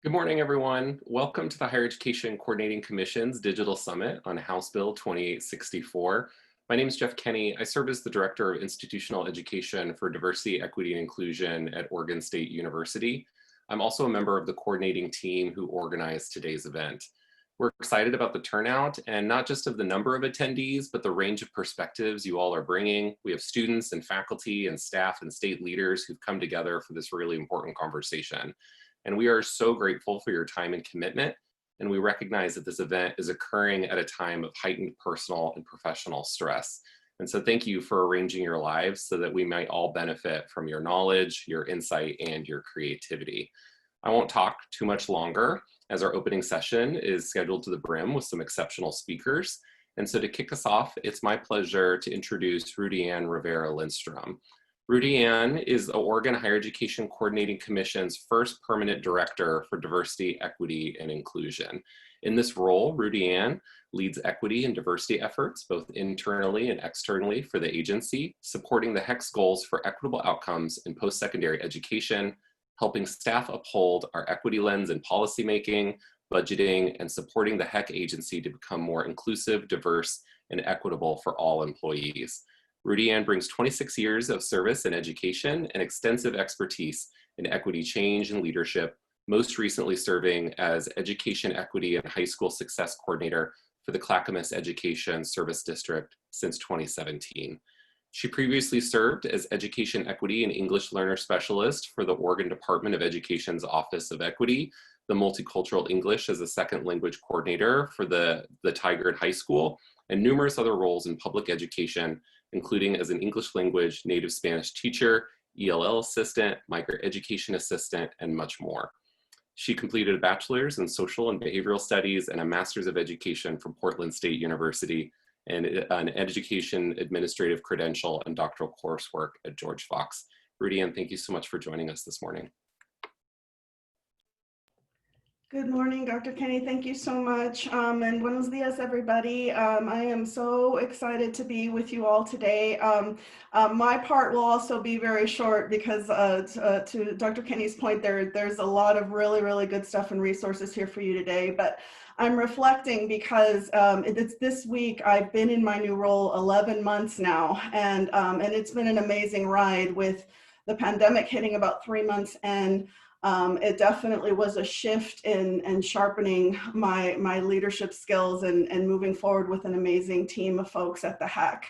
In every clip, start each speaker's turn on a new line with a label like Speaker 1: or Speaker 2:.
Speaker 1: Good morning, everyone. Welcome to the Higher Education Coordinating Commission's Digital Summit on House Bill 2864. My name is Jeff Kenny. I serve as the Director of Institutional Education for Diversity, Equity, and Inclusion at Oregon State University. I'm also a member of the coordinating team who organized today's event. We're excited about the turnout and not just of the number of attendees, but the range of perspectives you all are bringing. We have students and faculty and staff and state leaders who've come together for this really important conversation. And we are so grateful for your time and commitment. And we recognize that this event is occurring at a time of heightened personal and professional stress. And so thank you for arranging your lives so that we might all benefit from your knowledge, your insight, and your creativity. I won't talk too much longer as our opening session is scheduled to the brim with some exceptional speakers. And so to kick us off, it's my pleasure to introduce Rudy Ann Rivera Lindstrom. Rudy Ann is the Oregon Higher Education Coordinating Commission's first permanent director for diversity, equity, and inclusion. In this role, Rudy Ann leads equity and diversity efforts, both internally and externally for the agency, supporting the HEC's goals for equitable outcomes in post-secondary education, helping staff uphold our equity lens in policymaking, budgeting, and supporting the HEC agency to become more inclusive, diverse, and equitable for all employees. Rudy Ann brings 26 years of service in education and extensive expertise in equity change and leadership, most recently serving as Education Equity and High School Success Coordinator for the Clackamas Education Service District since 2017. She previously served as Education Equity and English Learner Specialist for the Oregon Department of Education's Office of Equity, the Multicultural English as a Second Language Coordinator for the Tigard High School, and numerous other roles in public education, including as an English language native Spanish teacher, ELL assistant, migrant education assistant, and much more. She completed a bachelor's in social and behavioral studies and a master's of education from Portland State University, and an education administrative credential and doctoral coursework at George Fox. Rudy Ann, thank you so much for joining us this morning.
Speaker 2: Good morning, Dr. Kenny. Thank you so much. And buenos dias, everybody. I am so excited to be with you all today. My part will also be very short because to Dr. Kenny's point, there's a lot of really good stuff and resources here for you today. But I'm reflecting because it's this week. I've been in my new role 11 months now, and it's been an amazing ride with the pandemic hitting about 3 months in. It definitely was a shift in sharpening my leadership skills and moving forward with an amazing team of folks at the HEC.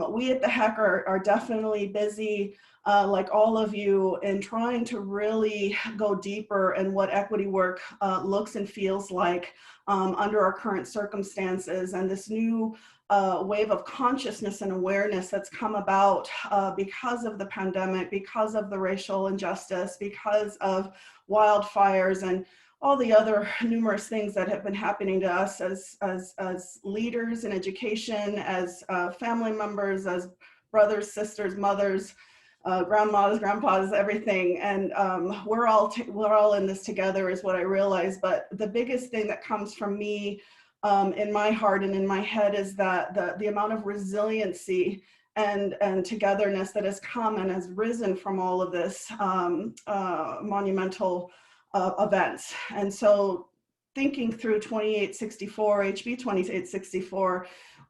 Speaker 2: We at the HEC are definitely busy, like all of you, in trying to really go deeper in what equity work looks and feels like under our current circumstances, and this new wave of consciousness and awareness that's come about because of the pandemic, because of the racial injustice, because of wildfires and all the other numerous things that have been happening to us as leaders in education, as family members, as brothers, sisters, mothers, grandmas, grandpas, everything. And we're all in this together is what I realize. But the biggest thing that comes from me in my heart and in my head is that the amount of resiliency and togetherness that has come and has risen from all of this monumental events. And so thinking through 2864, HB 2864,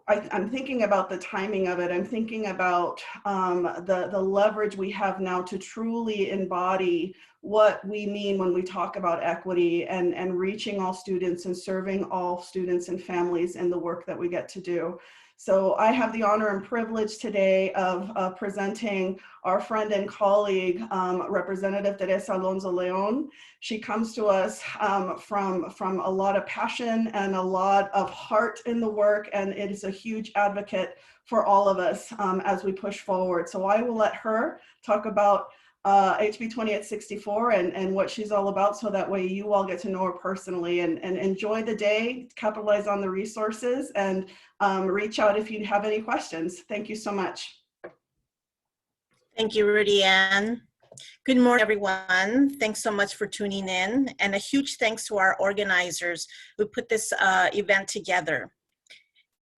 Speaker 2: I'm thinking about the timing of it. I'm thinking about the leverage we have now to truly embody what we mean when we talk about equity and reaching all students and serving all students and families in the work that we get to do. So I have the honor and privilege today of presenting our friend and colleague, Representative Teresa Alonso Leon. She comes to us from a lot of passion and a lot of heart in the work, and it is a huge advocate for all of us as we push forward. So I will let her talk about HB 2864 and what she's all about, so that way you all get to know her personally and enjoy the day, capitalize on the resources, and reach out if you have any questions. Thank you so much.
Speaker 3: Thank you, Rudy Ann. Good morning, everyone. Thanks so much for tuning in, and a huge thanks to our organizers who put this event together.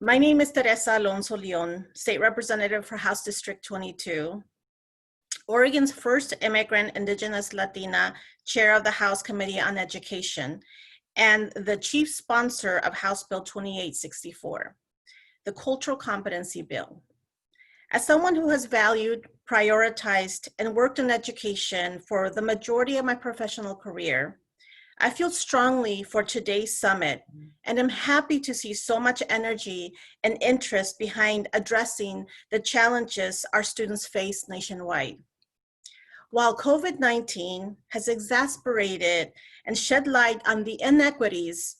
Speaker 3: My name is Teresa Alonso Leon, State Representative for House District 22. Oregon's first immigrant Indigenous Latina chair of the House Committee on Education, and the chief sponsor of House Bill 2864, the Cultural Competency Bill. As someone who has valued, prioritized, and worked in education for the majority of my professional career, I feel strongly for today's summit, and I'm happy to see so much energy and interest behind addressing the challenges our students face nationwide. While COVID-19 has exacerbated and shed light on the inequities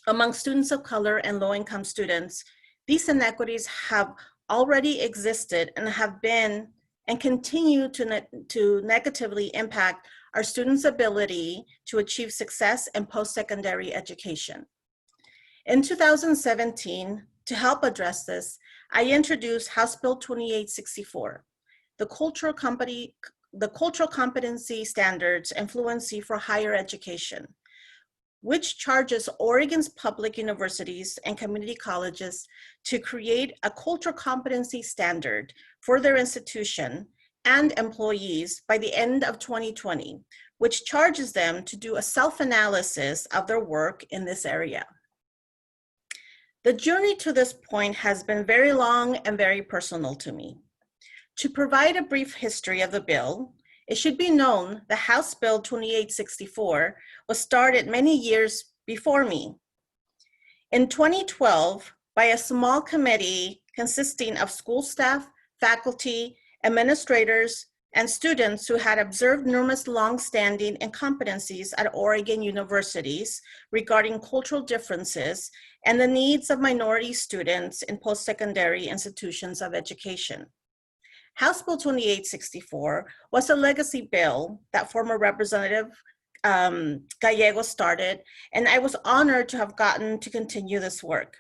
Speaker 3: among students of color and low-income students, these inequities have already existed and have been and continue to negatively impact our students' ability to achieve success in post-secondary education. In 2017, to help address this, I introduced House Bill 2864, the Cultural Competency Standards and Fluency for Higher Education, which charges Oregon's public universities and community colleges to create a cultural competency standard for their institution and employees by the end of 2020, which charges them to do a self-analysis of their work in this area. The journey to this point has been very long and very personal to me. To provide a brief history of the bill, it should be known that House Bill 2864 was started many years before me. In 2012, by a small committee consisting of school staff, faculty, administrators, and students who had observed numerous longstanding incompetencies at Oregon universities regarding cultural differences and the needs of minority students in post-secondary institutions of education. House Bill 2864 was a legacy bill that former Representative Gallego started, and I was honored to have gotten to continue this work.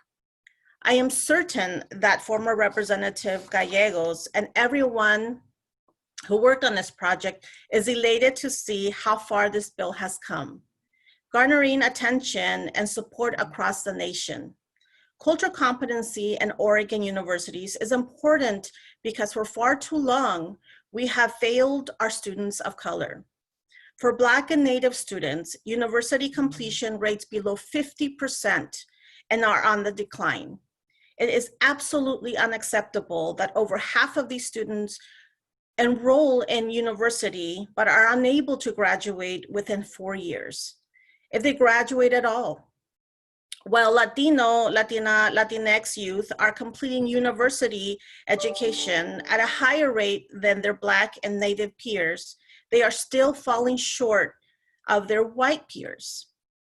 Speaker 3: I am certain that former Representative Gallegos and everyone who worked on this project is elated to see how far this bill has come, garnering attention and support across the nation. Cultural competency in Oregon universities is important because for far too long, we have failed our students of color. For Black and Native students, university completion rates below 50% and are on the decline. It is absolutely unacceptable that over half of these students enroll in university but are unable to graduate within 4 years, if they graduate at all. While Latino, Latina, Latinx youth are completing university education at a higher rate than their Black and Native peers, they are still falling short of their white peers.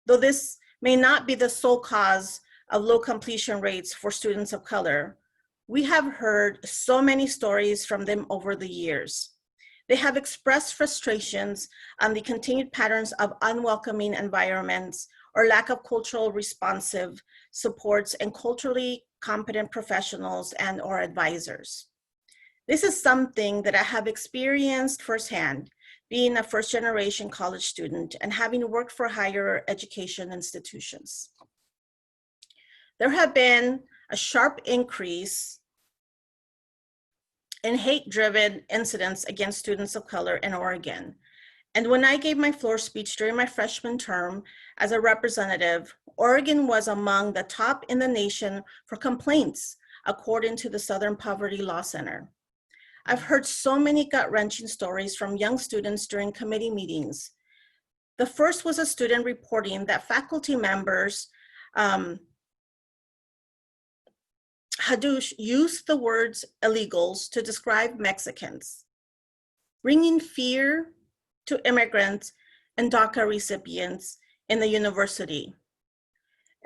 Speaker 3: Though this may not be the sole cause of low completion rates for students of color, we have heard so many stories from them over the years. They have expressed frustrations on the continued patterns of unwelcoming environments or lack of cultural responsive supports and culturally competent professionals and or advisors. This is something that I have experienced firsthand, being a first-generation college student and having worked for higher education institutions. There have been a sharp increase in hate-driven incidents against students of color in Oregon. And when I gave my floor speech during my freshman term as a representative, Oregon was among the top in the nation for complaints, according to the Southern Poverty Law Center. I've heard so many gut-wrenching stories from young students during committee meetings. The first was a student reporting that faculty members had used the words illegals to describe Mexicans, bringing fear to immigrants and DACA recipients in the university.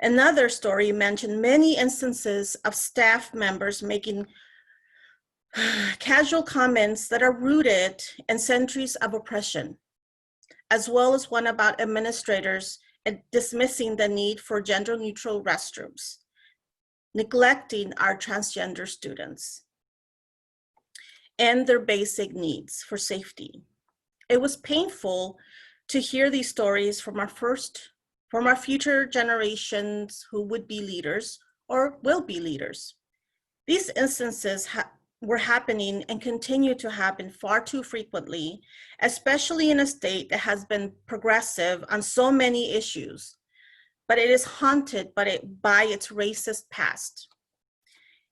Speaker 3: Another story mentioned many instances of staff members making casual comments that are rooted in centuries of oppression, as well as one about administrators dismissing the need for gender-neutral restrooms, neglecting our transgender students and their basic needs for safety. It was painful to hear these stories from our future generations who would be leaders or will be leaders. These instances were happening and continue to happen far too frequently, especially in a state that has been progressive on so many issues, but it is haunted by its racist past.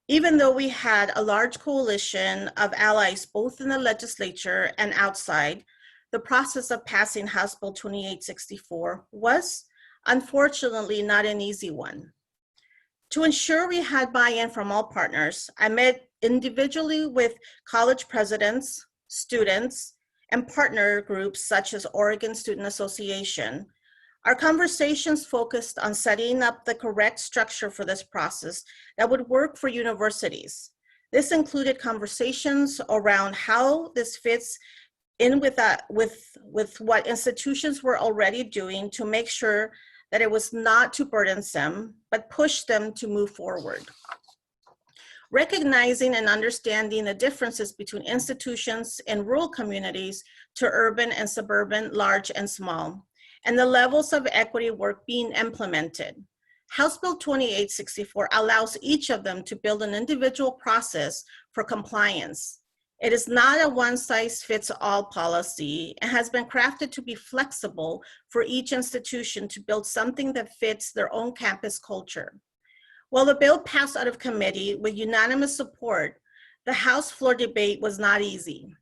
Speaker 3: Even though we had a large coalition of allies both in the legislature and outside, the process of passing House Bill 2864 was unfortunately not an easy one. To ensure we had buy-in from all partners, I met individually with college presidents, students, and partner groups such as Oregon Student Association. Our conversations focused on setting up the correct structure for this process that would work for universities. This included conversations around how this fits in with what institutions were already doing to make sure that it was not too burdensome, but push them to move forward. Recognizing and understanding the differences between institutions in rural communities to urban and suburban, large and small, and the levels of equity work being implemented. House Bill 2864 allows each of them to build an individual process for compliance. It is not a one-size-fits-all policy and has been crafted to be flexible for each institution to build something that fits their own campus culture. While the bill passed out of committee with unanimous support, the House floor debate was not easy.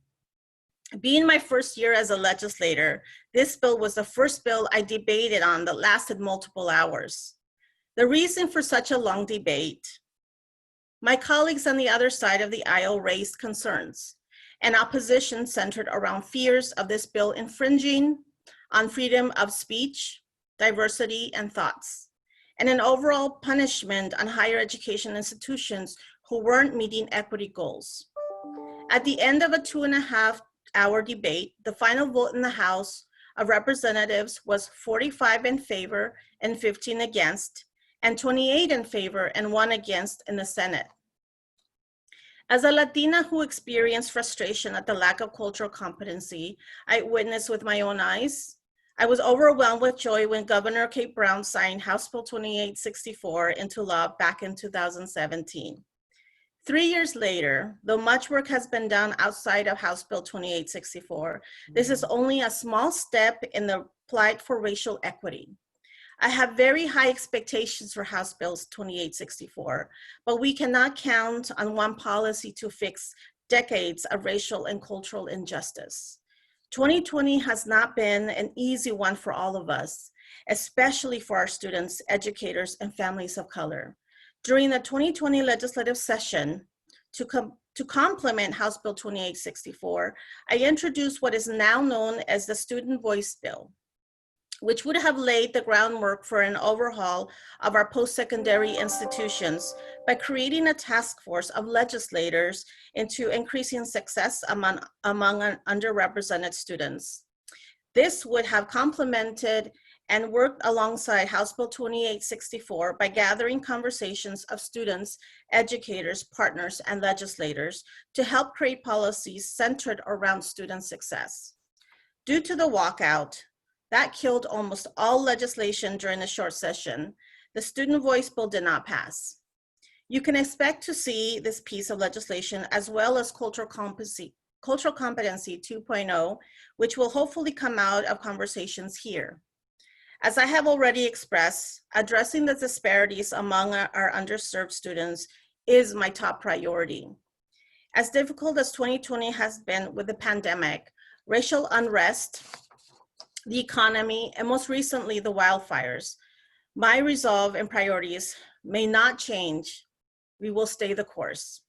Speaker 3: Being my first year as a legislator, this bill was the first bill I debated on that lasted multiple hours. The reason for such a long debate: my colleagues on the other side of the aisle raised concerns and opposition centered around fears of this bill infringing on freedom of speech, diversity, and thoughts, and an overall punishment on higher education institutions who weren't meeting equity goals. At the end of a 2.5-hour debate, the final vote in the House of Representatives was 45 in favor and 15 against, and 28 in favor and 1 against in the Senate. As a Latina who experienced frustration at the lack of cultural competency I witnessed with my own eyes, I was overwhelmed with joy when Governor Kate Brown signed House Bill 2864 into law back in 2017. 3 years later, though much work has been done outside of House Bill 2864, this is only a small step in the fight for racial equity. I have very high expectations for House Bill 2864, but we cannot count on one policy to fix decades of racial and cultural injustice. 2020 has not been an easy one for all of us, especially for our students, educators, and families of color. During the 2020 legislative session, to complement House Bill 2864, I introduced what is now known as the Student Voice Bill, which would have laid the groundwork for an overhaul of our post-secondary institutions by creating a task force of legislators into increasing success among underrepresented students. This would have complemented and worked alongside House Bill 2864 by gathering conversations of students, educators, partners, and legislators to help create policies centered around student success. Due to the walkout that killed almost all legislation during the short session, the Student Voice Bill did not pass. You can expect to see this piece of legislation as well as Cultural Competency 2.0, which will hopefully come out of conversations here. As I have already expressed, addressing the disparities among our underserved students is my top priority. As difficult as 2020 has been with the pandemic, racial unrest, the economy, and most recently the wildfires, my resolve and priorities may not change. We will stay the course.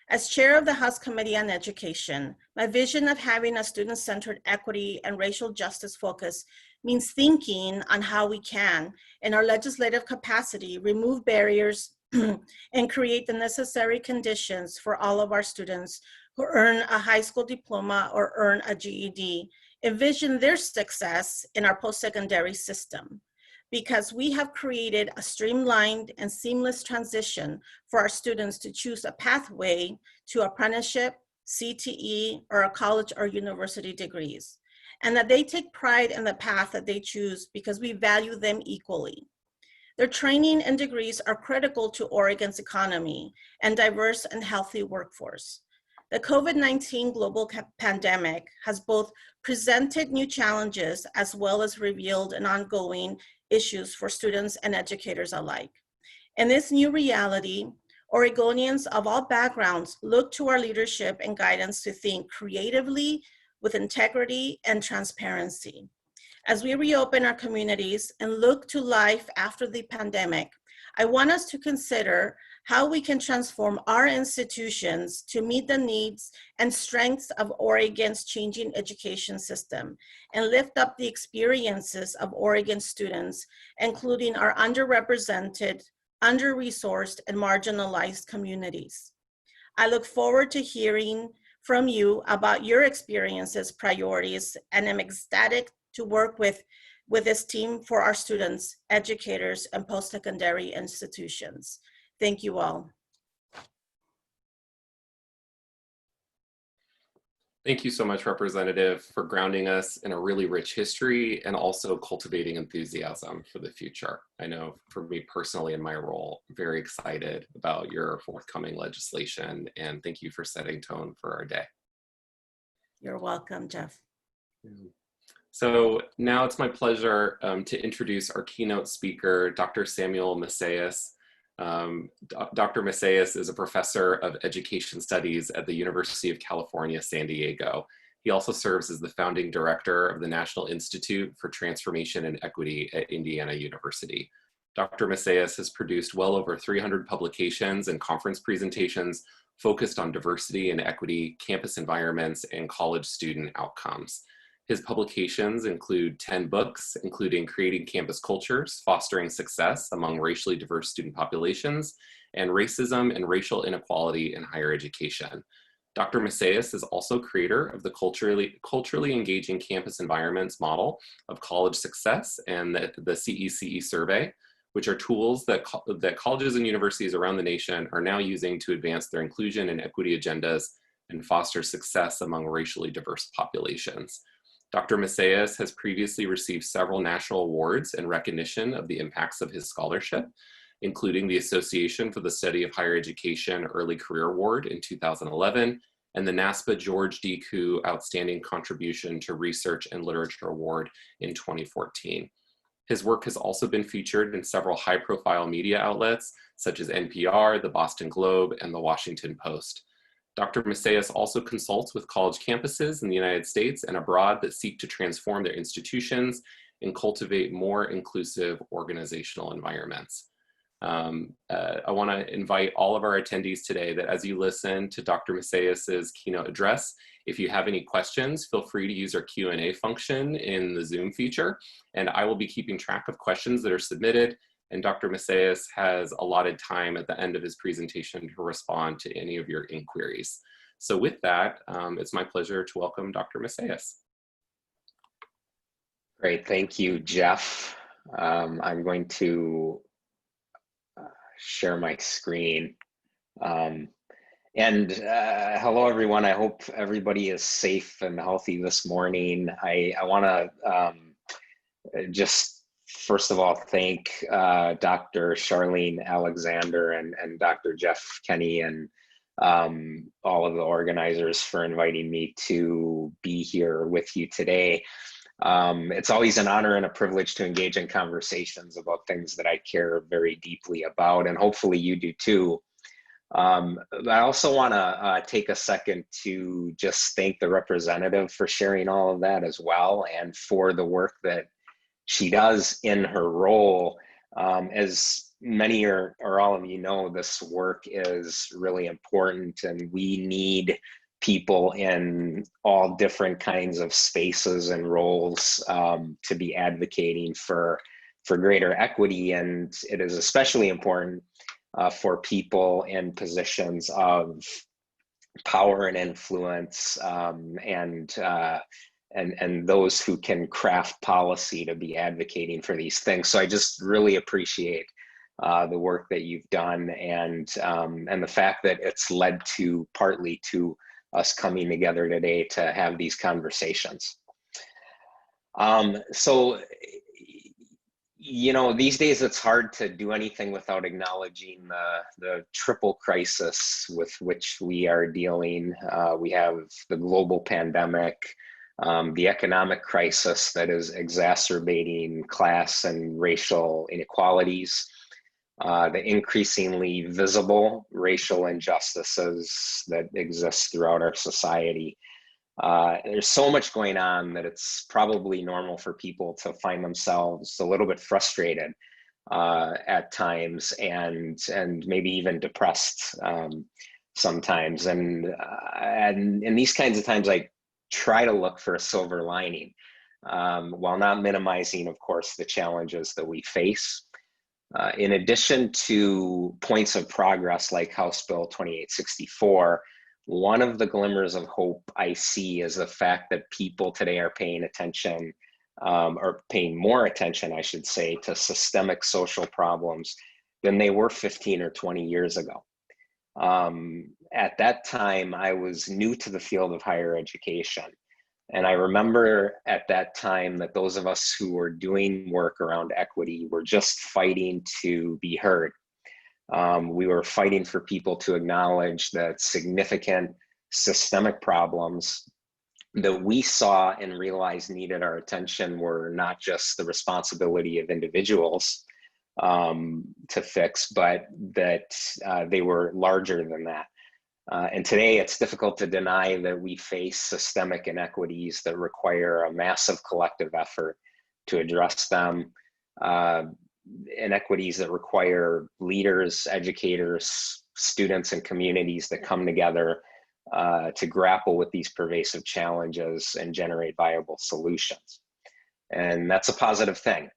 Speaker 3: As chair of the House Committee on Education, my vision of having a student-centered equity and racial justice focus means thinking on how we can, in our legislative capacity, remove barriers and create the necessary conditions for all of our students who earn a high school diploma or earn a GED, envision their success in our post-secondary system, because we have created a streamlined and seamless transition for our students to choose a pathway to apprenticeship, CTE, or a college or university degrees, and that they take pride in the path that they choose because we value them equally. Their training and degrees are critical to Oregon's economy and diverse and healthy workforce. The COVID-19 global pandemic has both presented new challenges as well as revealed an ongoing issues for students and educators alike. In this new reality, Oregonians of all backgrounds look to our leadership and guidance to think creatively with integrity and transparency. As we reopen our communities and look to life after the pandemic, I want us to consider how we can transform our institutions to meet the needs and strengths of Oregon's changing education system and lift up the experiences of Oregon students, including our underrepresented, under-resourced, and marginalized communities. I look forward to hearing from you about your experiences, priorities, and I'm ecstatic to work with this team for our students, educators, and post-secondary institutions. Thank you all.
Speaker 1: Thank you so much, Representative, for grounding us in a really rich history and also cultivating enthusiasm for the future. I know for me personally in my role, I'm very excited about your forthcoming legislation, and thank you for setting tone for our day.
Speaker 3: You're welcome, Jeff.
Speaker 1: So now it's my pleasure to introduce our keynote speaker, Dr. Samuel Museus. Dr. Museus is a professor of education studies at the University of California, San Diego. He also serves as the founding director of the National Institute for Transformation and Equity at Indiana University. Dr. Museus has produced well over 300 publications and conference presentations focused on diversity and equity, campus environments, and college student outcomes. His publications include 10 books, including Creating Campus Cultures, Fostering Success Among Racially Diverse Student Populations, and Racism and Racial Inequality in Higher Education. Dr. Museus is also creator of the culturally engaging campus environments model of college success and the CECE survey, which are tools that colleges and universities around the nation are now using to advance their inclusion and equity agendas and foster success among racially diverse populations. Dr. Museus has previously received several national awards in recognition of the impacts of his scholarship, including the Association for the Study of Higher Education Early Career Award in 2011, and the NASPA George D. Koo Outstanding Contribution to Research and Literature Award in 2014. His work has also been featured in several high-profile media outlets, such as NPR, the Boston Globe, and the Washington Post. Dr. Museus also consults with college campuses in the United States and abroad that seek to transform their institutions and cultivate more inclusive organizational environments. I want to invite all of our attendees today that as you listen to Dr. Museus's keynote address, if you have any questions, feel free to use our Q&A function in the Zoom feature, and I will be keeping track of questions that are submitted, and Dr. Museus has allotted time at the end of his presentation to respond to any of your inquiries. So with that, it's my pleasure to welcome Dr. Museus.
Speaker 4: Great, thank you, Jeff. I'm going to share my screen. Hello, everyone. I hope everybody is safe and healthy this morning. I want to just first of all thank Dr. Charlene Alexander and Dr. Jeff Kenny and all of the organizers for inviting me to be here with you today. It's always an honor and a privilege to engage in conversations about things that I care very deeply about, and hopefully you do too. But I also want to take a second to just thank the representative for sharing all of that as well, and for the work that she does in her role. As many or all of you know, this work is really important, and we need people in all different kinds of spaces and roles to be advocating for greater equity. And it is especially important for people in positions of power and influence, and those who can craft policy to be advocating for these things. So I just really appreciate the work that you've done, and the fact that it's led to partly to us coming together today to have these conversations. So, You know, these days it's hard to do anything without acknowledging the triple crisis with which we are dealing. We have the global pandemic, the economic crisis that is exacerbating class and racial inequalities, the increasingly visible racial injustices that exist throughout our society. There's so much going on that it's probably normal for people to find themselves a little bit frustrated at times, and maybe even depressed sometimes. And in these kinds of times, I try to look for a silver lining, while not minimizing, of course, the challenges that we face. In addition to points of progress like House Bill 2864, one of the glimmers of hope I see is the fact that people today are paying attention, or paying more attention, I should say, to systemic social problems than they were 15 or 20 years ago. At that time, I was new to the field of higher education. And I remember at that time that those of us who were doing work around equity were just fighting to be heard. We were fighting for people to acknowledge that significant systemic problems that we saw and realized needed our attention were not just the responsibility of individuals to fix, but that they were larger than that. And today it's difficult to deny that we face systemic inequities that require a massive collective effort to address them. Inequities that require leaders, educators, students, and communities that come together to grapple with these pervasive challenges and generate viable solutions. And that's a positive thing.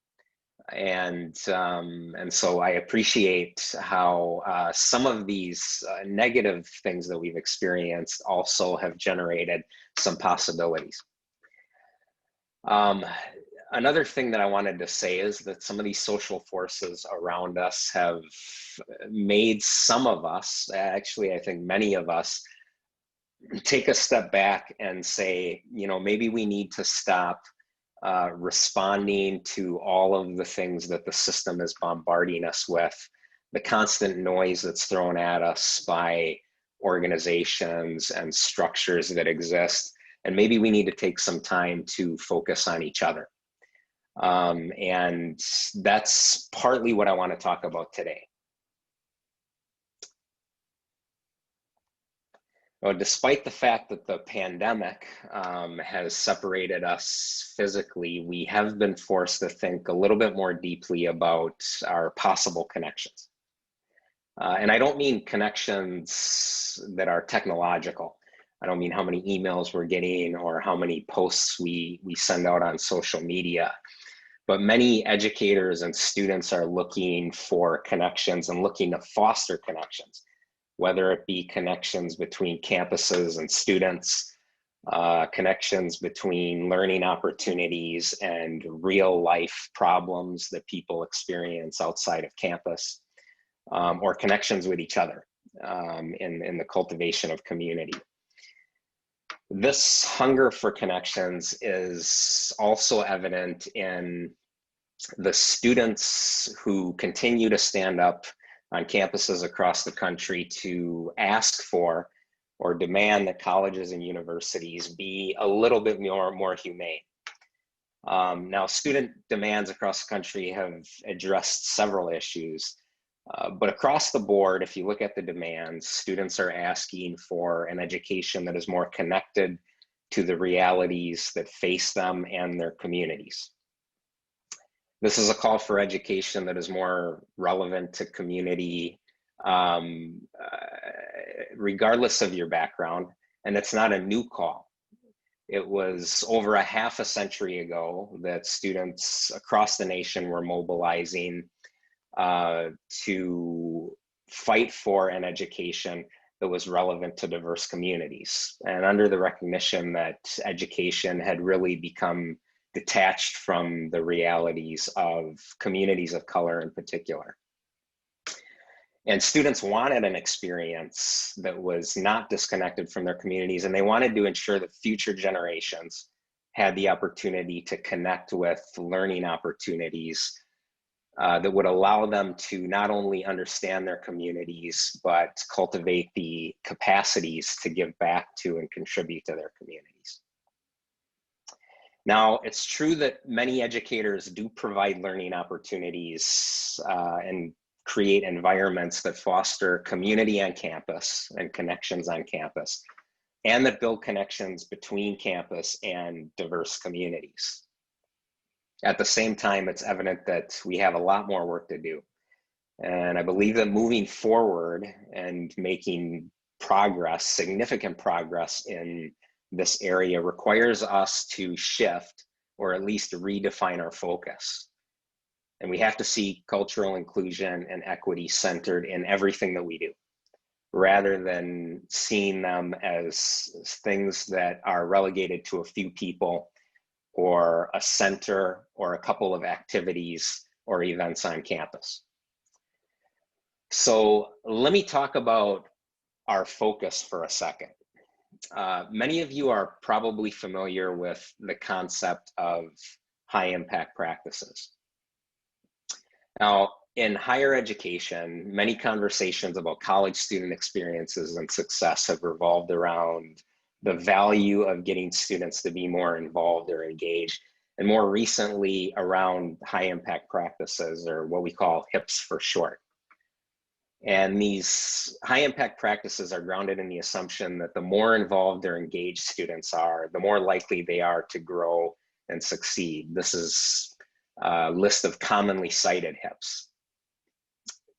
Speaker 4: And so I appreciate how some of these negative things that we've experienced also have generated some possibilities. Another thing that I wanted to say is that some of these social forces around us have made some of us, actually I think many of us, take a step back and say, you know, maybe we need to stop responding to all of the things that the system is bombarding us with, the constant noise that's thrown at us by organizations and structures that exist. And maybe we need to take some time to focus on each other. And that's partly what I want to talk about today. Well, despite the fact that the pandemic has separated us physically, we have been forced to think a little bit more deeply about our possible connections. And I don't mean connections that are technological. I don't mean how many emails we're getting or how many posts we send out on social media. But many educators and students are looking for connections and looking to foster connections, whether it be connections between campuses and students, connections between learning opportunities and real life problems that people experience outside of campus, or connections with each other in the cultivation of community. This hunger for connections is also evident in the students who continue to stand up on campuses across the country to ask for or demand that colleges and universities be a little bit more humane. Now, student demands across the country have addressed several issues, but across the board, if you look at the demands, students are asking for an education that is more connected to the realities that face them and their communities. This is a call for education that is more relevant to community, regardless of your background, and it's not a new call. It was over a half a century ago that students across the nation were mobilizing to fight for an education that was relevant to diverse communities, and under the recognition that education had really become detached from the realities of communities of color in particular. And students wanted an experience that was not disconnected from their communities, and they wanted to ensure that future generations had the opportunity to connect with learning opportunities that would allow them to not only understand their communities, but cultivate the capacities to give back to and contribute to their communities. Now, it's true that many educators do provide learning opportunities and create environments that foster community on campus and connections on campus, and that build connections between campus and diverse communities. At the same time, it's evident that we have a lot more work to do. And I believe that moving forward and making progress, significant progress in this area requires us to shift, or at least redefine our focus. And we have to see cultural inclusion and equity centered in everything that we do, rather than seeing them as things that are relegated to a few people or a center or a couple of activities or events on campus. So let me talk about our focus for a second. Many of you are probably familiar with the concept of high impact practices. Now, in higher education, many conversations about college student experiences and success have revolved around the value of getting students to be more involved or engaged, and more recently around high impact practices, or what we call HIPS for short. And these high impact practices are grounded in the assumption that the more involved or engaged students are, the more likely they are to grow and succeed. This is a list of commonly cited HIPS.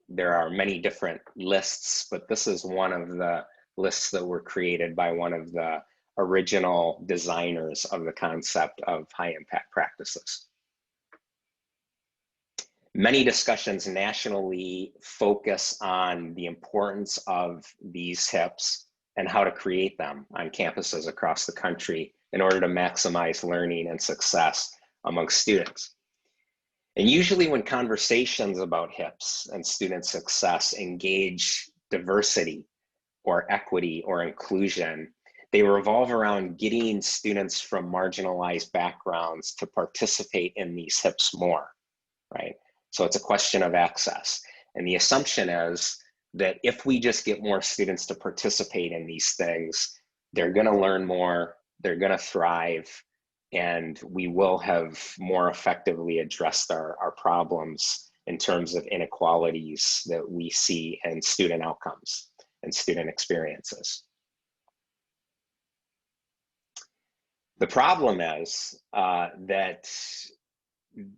Speaker 4: There are many different lists, but this is one of the lists that were created by one of the original designers of the concept of high impact practices. Many discussions nationally focus on the importance of these HIPS and how to create them on campuses across the country in order to maximize learning and success among students. And usually when conversations about HIPS and student success engage diversity or equity or inclusion, they revolve around getting students from marginalized backgrounds to participate in these HIPS more, right? So it's a question of access. And the assumption is that if we just get more students to participate in these things, they're gonna learn more, they're gonna thrive, and we will have more effectively addressed our problems in terms of inequalities that we see in student outcomes and student experiences. The problem is that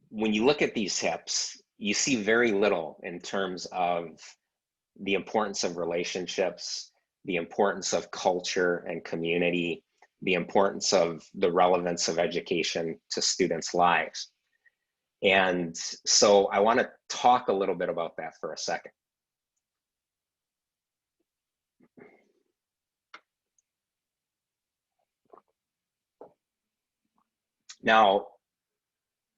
Speaker 4: when you look at these HIPS, you see very little in terms of the importance of relationships, the importance of culture and community, the importance of the relevance of education to students' lives. And so I want to talk a little bit about that for a second. Now,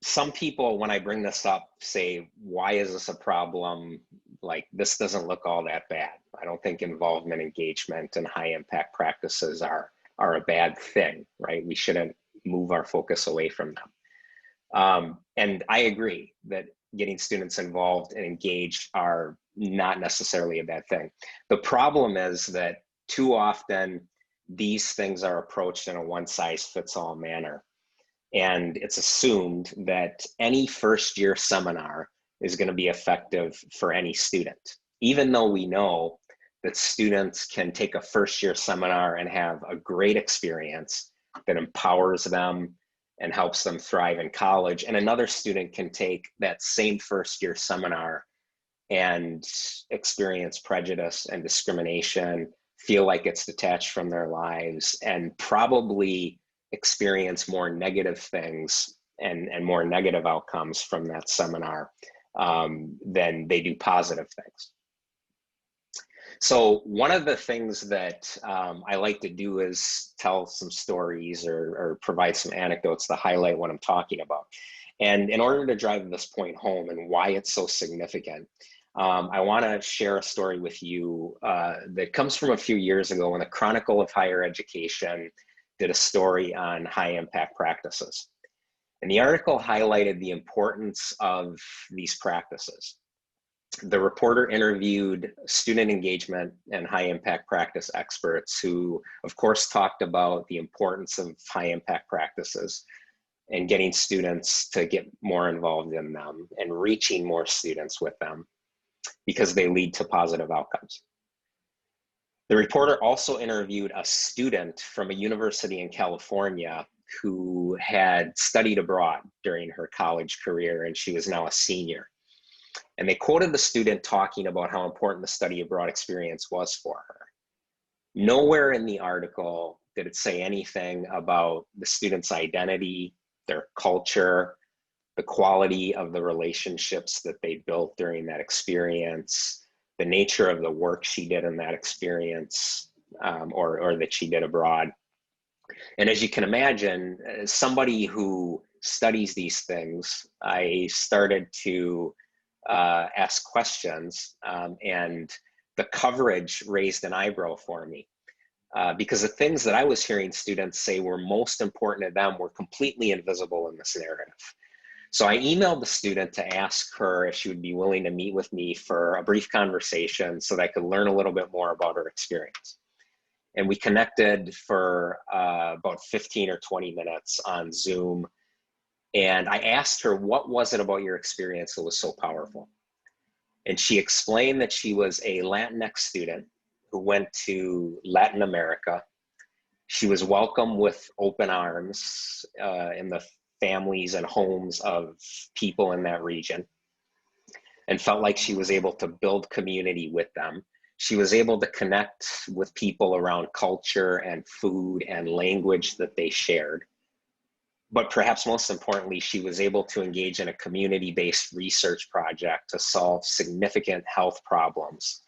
Speaker 4: some people, when I bring this up, say, why is this a problem? Like, this doesn't look all that bad. I don't think involvement, engagement, and high impact practices are a bad thing, right? We shouldn't move our focus away from them. And I agree that getting students involved and engaged are not necessarily a bad thing. The problem is that too often these things are approached in a one-size-fits-all manner. And it's assumed that any first-year seminar is going to be effective for any student, even though we know that students can take a first-year seminar and have a great experience that empowers them and helps them thrive in college. And another student can take that same first-year seminar and experience prejudice and discrimination, feel like it's detached from their lives, and probably experience more negative things and more negative outcomes from that seminar than they do positive things. So one of the things that I like to do is tell some stories or provide some anecdotes to highlight what I'm talking about. And in order to drive this point home and why it's so significant, I want to share a story with you that comes from a few years ago when the Chronicle of Higher Education did a story on high impact practices. And the article highlighted the importance of these practices. The reporter interviewed student engagement and high impact practice experts who, of course, talked about the importance of high impact practices and getting students to get more involved in them and reaching more students with them because they lead to positive outcomes. The reporter also interviewed a student from a university in California who had studied abroad during her college career, and she was now a senior. And they quoted the student talking about how important the study abroad experience was for her. Nowhere in the article did it say anything about the student's identity, their culture, the quality of the relationships that they built during that experience, the nature of the work she did in that experience, or that she did abroad. And as you can imagine, as somebody who studies these things, I started to ask questions, and the coverage raised an eyebrow for me. Because the things that I was hearing students say were most important to them were completely invisible in this narrative. So I emailed the student to ask her if she would be willing to meet with me for a brief conversation so that I could learn a little bit more about her experience. And we connected for about 15 or 20 minutes on Zoom. And I asked her, what was it about your experience that was so powerful? And she explained that she was a Latinx student who went to Latin America. She was welcomed with open arms in the families and homes of people in that region, and felt like she was able to build community with them. She was able to connect with people around culture and food and language that they shared. But perhaps most importantly, she was able to engage in a community-based research project to solve significant health problems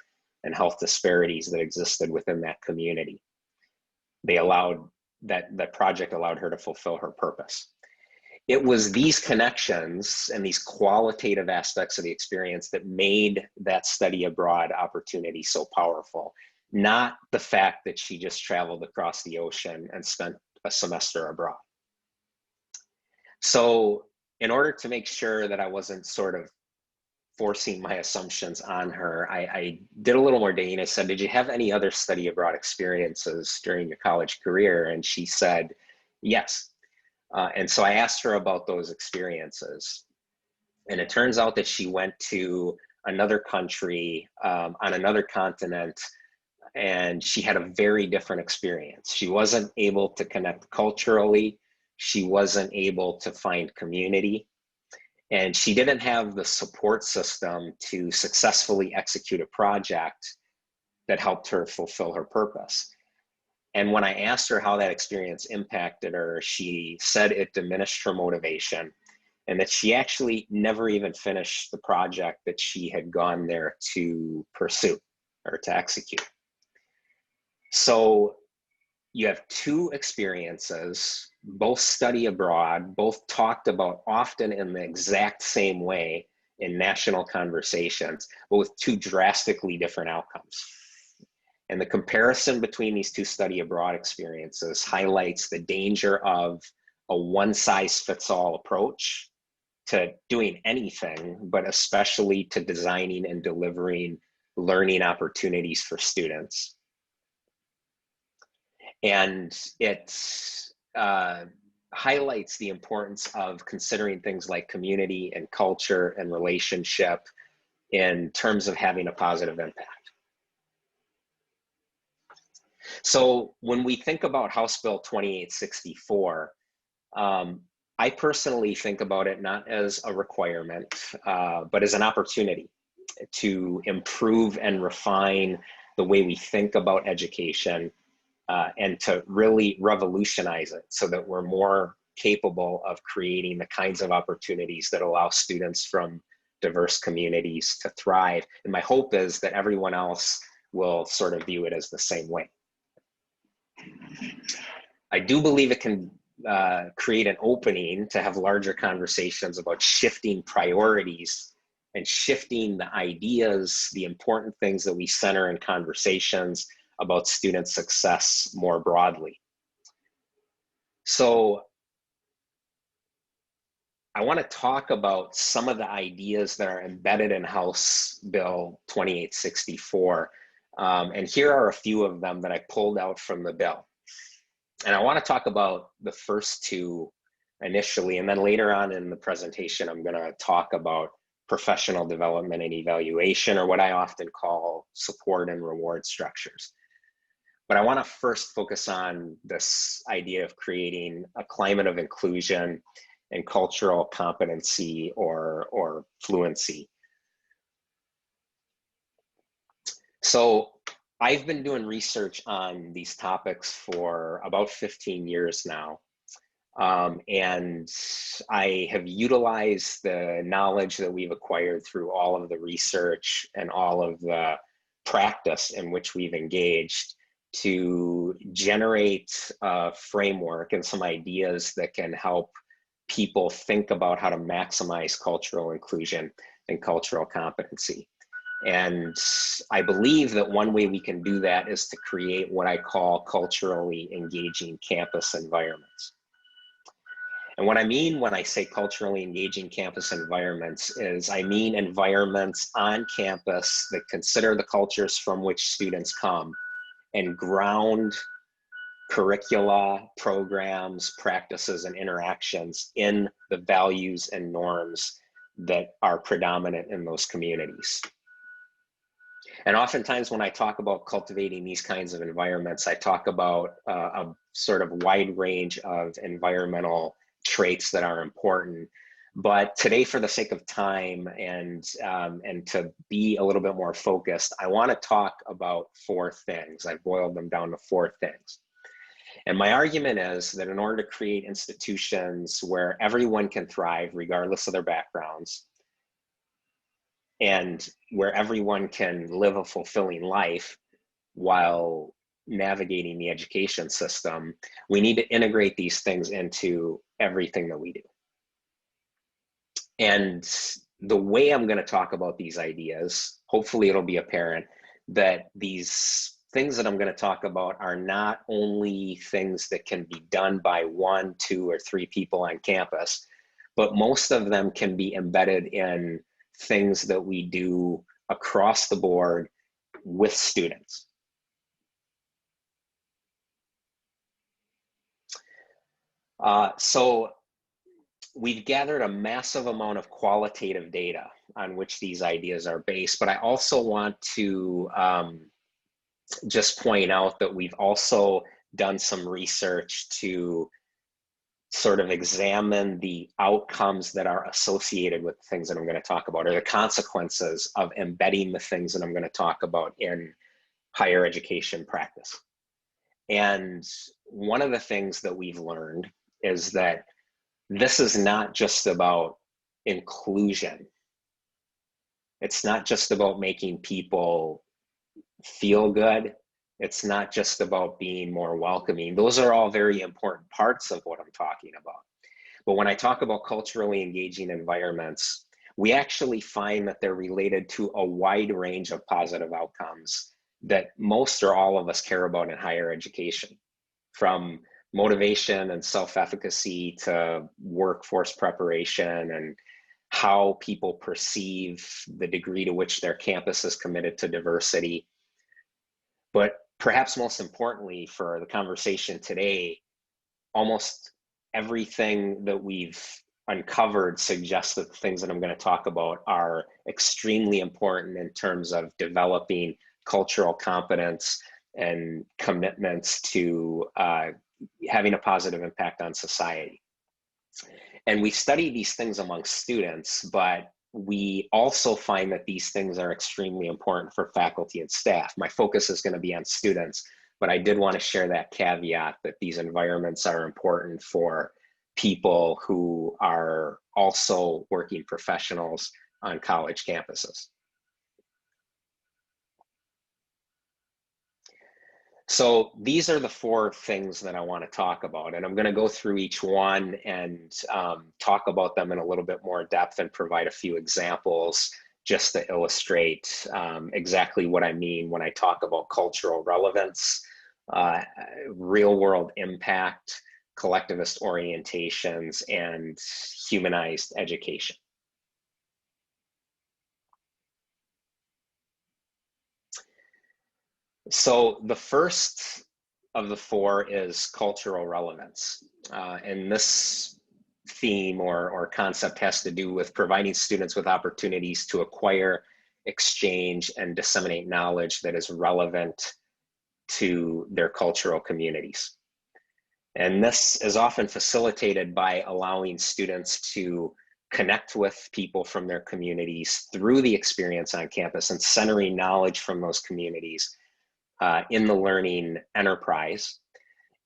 Speaker 4: and health disparities that existed within that community. That project allowed her to fulfill her purpose. It was these connections and these qualitative aspects of the experience that made that study abroad opportunity so powerful, not the fact that she just traveled across the ocean and spent a semester abroad. So in order to make sure that I wasn't sort of forcing my assumptions on her, I did a little more digging. I said, did you have any other study abroad experiences during your college career? And she said, yes. And so I asked her about those experiences. And it turns out that she went to another country on another continent, and she had a very different experience. She wasn't able to connect culturally. She wasn't able to find community. And she didn't have the support system to successfully execute a project that helped her fulfill her purpose. And when I asked her how that experience impacted her, she said it diminished her motivation, and that she actually never even finished the project that she had gone there to pursue or to execute. So you have two experiences, both study abroad, both talked about often in the exact same way in national conversations, but with two drastically different outcomes. And the comparison between these two study abroad experiences highlights the danger of a one-size-fits-all approach to doing anything, but especially to designing and delivering learning opportunities for students. And it highlights the importance of considering things like community and culture and relationship in terms of having a positive impact. So when we think about House Bill 2864, I personally think about it not as a requirement, but as an opportunity to improve and refine the way we think about education, and to really revolutionize it so that we're more capable of creating the kinds of opportunities that allow students from diverse communities to thrive. And my hope is that everyone else will sort of view it as the same way. I do believe it can create an opening to have larger conversations about shifting priorities and shifting the ideas, the important things that we center in conversations about student success more broadly. So I want to talk about some of the ideas that are embedded in House Bill 2864. And here are a few of them that I pulled out from the bill. And I want to talk about the first two initially, and then later on in the presentation, I'm going to talk about professional development and evaluation, or what I often call support and reward structures. But I want to first focus on this idea of creating a climate of inclusion and cultural competency or fluency. So I've been doing research on these topics for about 15 years now. And I have utilized the knowledge that we've acquired through all of the research and all of the practice in which we've engaged to generate a framework and some ideas that can help people think about how to maximize cultural inclusion and cultural competency. And I believe that one way we can do that is to create what I call culturally engaging campus environments. And what I mean when I say culturally engaging campus environments is I mean environments on campus that consider the cultures from which students come and ground curricula, programs, practices, and interactions in the values and norms that are predominant in those communities. And oftentimes when I talk about cultivating these kinds of environments, I talk about a sort of wide range of environmental traits that are important. But today, for the sake of time and to be a little bit more focused, I want to talk about four things. I've boiled them down to four things. And my argument is that in order to create institutions where everyone can thrive regardless of their backgrounds, and where everyone can live a fulfilling life while navigating the education system, we need to integrate these things into everything that we do. And the way I'm going to talk about these ideas, hopefully it'll be apparent that these things that I'm going to talk about are not only things that can be done by 1, 2, or 3 people on campus, but most of them can be embedded in things that we do across the board with students. So we've gathered a massive amount of qualitative data on which these ideas are based, but I also want to just point out that we've also done some research to sort of examine the outcomes that are associated with the things that I'm going to talk about, or the consequences of embedding the things that I'm going to talk about in higher education practice. And one of the things that we've learned is that this is not just about inclusion. It's not just about making people feel good. It's not just about being more welcoming. Those are all very important parts of what I'm talking about. But when I talk about culturally engaging environments, we actually find that they're related to a wide range of positive outcomes that most or all of us care about in higher education, from motivation and self-efficacy to workforce preparation and how people perceive the degree to which their campus is committed to diversity. But perhaps most importantly for the conversation today, almost everything that we've uncovered suggests that the things that I'm going to talk about are extremely important in terms of developing cultural competence and commitments to having a positive impact on society. And we study these things among students, but we also find that these things are extremely important for faculty and staff. My focus is going to be on students, but I did want to share that caveat that these environments are important for people who are also working professionals on college campuses. So these are the four things that I want to talk about, and I'm going to go through each one and talk about them in a little bit more depth and provide a few examples just to illustrate exactly what I mean when I talk about cultural relevance, real world impact, collectivist orientations, and humanized education. So the first of the four is cultural relevance. And this theme or concept has to do with providing students with opportunities to acquire, exchange, and disseminate knowledge that is relevant to their cultural communities. And this is often facilitated by allowing students to connect with people from their communities through the experience on campus and centering knowledge from those communities in the learning enterprise.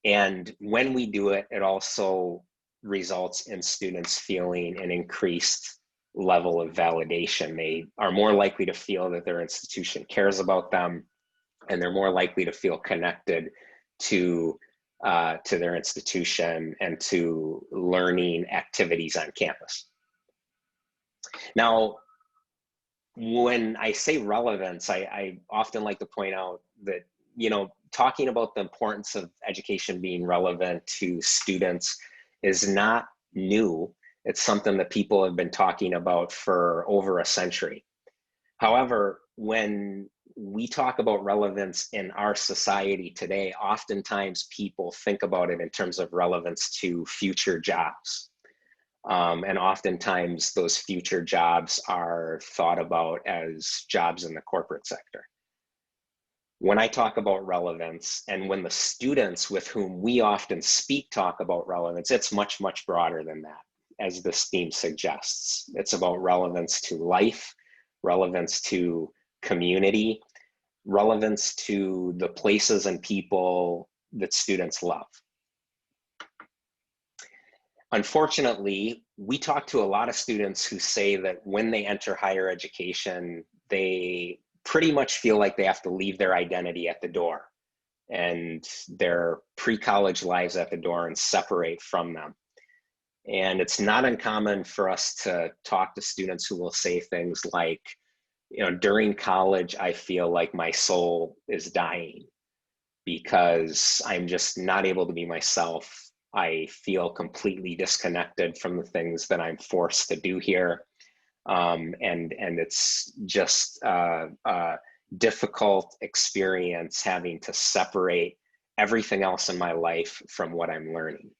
Speaker 4: And when we do it, it also results in students feeling an increased level of validation. They are more likely to feel that their institution cares about them, and they're more likely to feel connected to their institution and to learning activities on campus. Now, when I say relevance, I often like to point out that, you know, talking about the importance of education being relevant to students is not new. It's something that people have been talking about for over a century. However, when we talk about relevance in our society today, oftentimes people think about it in terms of relevance to future jobs. And oftentimes those future jobs are thought about as jobs in the corporate sector. When I talk about relevance, and when the students with whom we often speak talk about relevance, it's much, much broader than that, as this theme suggests. It's about relevance to life, relevance to community, relevance to the places and people that students love. Unfortunately, we talk to a lot of students who say that when they enter higher education, they pretty much feel like they have to leave their identity at the door and their pre-college lives at the door and separate from them. And it's not uncommon for us to talk to students who will say things like, you know, during college, I feel like my soul is dying because I'm just not able to be myself. I feel completely disconnected from the things that I'm forced to do here. And it's just a difficult experience having to separate everything else in my life from what I'm learning.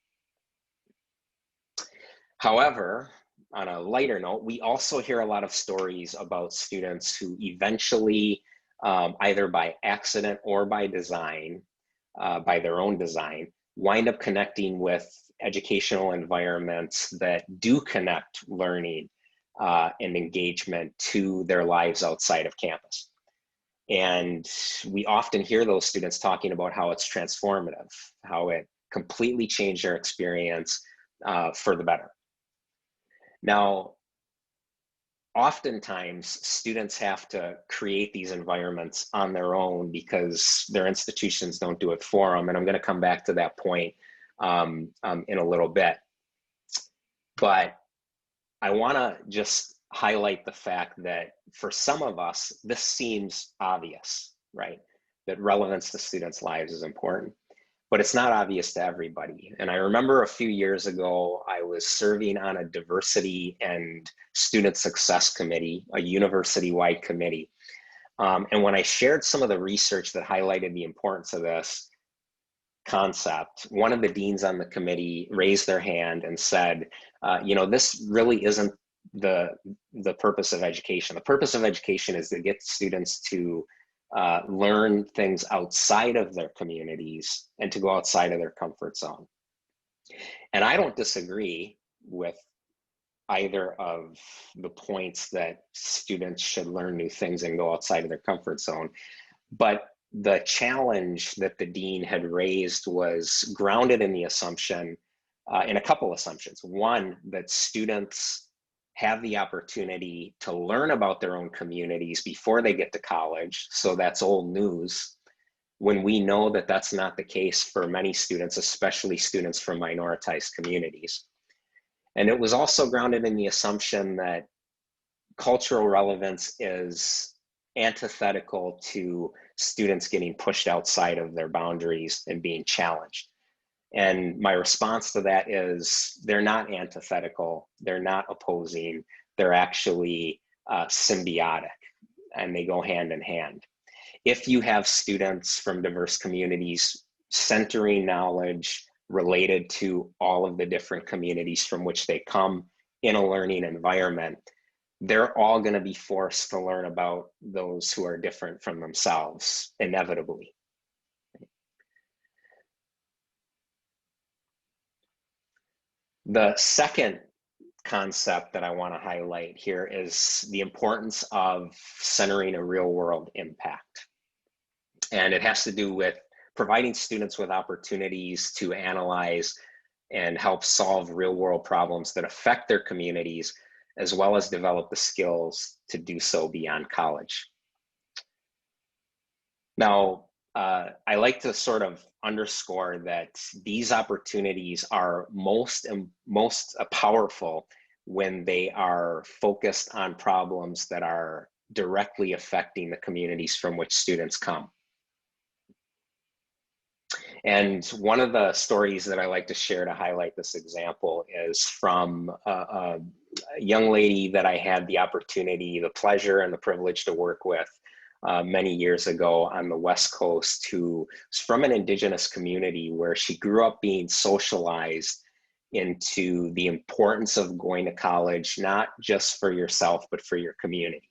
Speaker 4: However, on a lighter note, we also hear a lot of stories about students who eventually, either by accident or by design, by their own design, wind up connecting with educational environments that do connect learning and engagement to their lives outside of campus. And we often hear those students talking about how it's transformative, how it completely changed their experience for the better. Now, oftentimes students have to create these environments on their own because their institutions don't do it for them. And I'm going to come back to that point in a little bit. But I want to just highlight the fact that for some of us, this seems obvious, right? That relevance to students' lives is important, but it's not obvious to everybody. And I remember a few years ago, I was serving on a diversity and student success committee, a university-wide committee. And when I shared some of the research that highlighted the importance of this concept, one of the deans on the committee raised their hand and said, you know, this really isn't the purpose of education. The purpose of education is to get students to learn things outside of their communities and to go outside of their comfort zone. And I don't disagree with either of the points that students should learn new things and go outside of their comfort zone. But the challenge that the dean had raised was grounded in the assumption, in a couple assumptions. One, that students have the opportunity to learn about their own communities before they get to college. So that's old news when we know that that's not the case for many students, especially students from minoritized communities. And it was also grounded in the assumption that cultural relevance is antithetical to students getting pushed outside of their boundaries and being challenged. And my response to that is they're not antithetical, they're not opposing, they're actually symbiotic, and they go hand in hand. If you have students from diverse communities centering knowledge related to all of the different communities from which they come in a learning environment, they're all going to be forced to learn about those who are different from themselves, inevitably. The second concept that I want to highlight here is the importance of centering a real world impact. And it has to do with providing students with opportunities to analyze and help solve real world problems that affect their communities, as well as develop the skills to do so beyond college. Now, I like to sort of underscore that these opportunities are most powerful when they are focused on problems that are directly affecting the communities from which students come. And one of the stories that I like to share to highlight this example is from a young lady that I had the opportunity, the pleasure, and the privilege to work with many years ago on the West Coast, who was from an indigenous community where she grew up being socialized into the importance of going to college, not just for yourself, but for your community.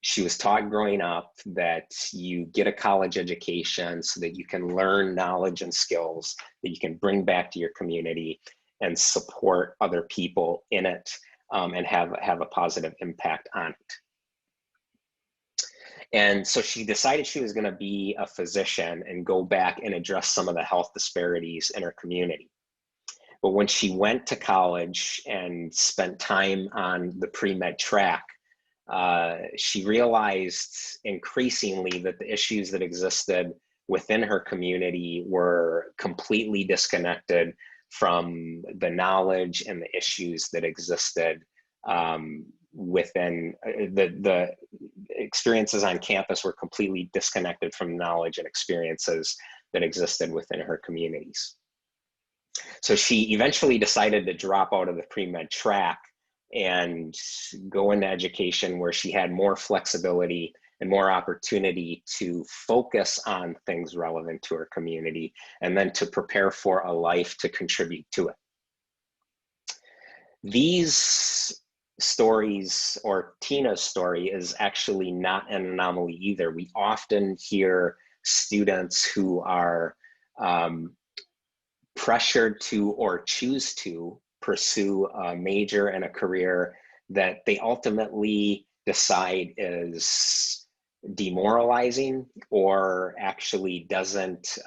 Speaker 4: She was taught growing up that you get a college education so that you can learn knowledge and skills that you can bring back to your community and support other people in it, and have a positive impact on it. And so she decided she was going to be a physician and go back and address some of the health disparities in her community. But when she went to college and spent time on the pre-med track, she realized increasingly that the issues that existed within her community were completely disconnected from the knowledge and the issues that existed within the experiences on campus were completely disconnected from knowledge and experiences that existed within her communities. So she eventually decided to drop out of the pre-med track and go into education where she had more flexibility and more opportunity to focus on things relevant to her community, and then to prepare for a life to contribute to it. These stories, or Tina's story, is actually not an anomaly either. We often hear students who are pressured to or choose to pursue a major and a career that they ultimately decide is demoralizing or actually doesn't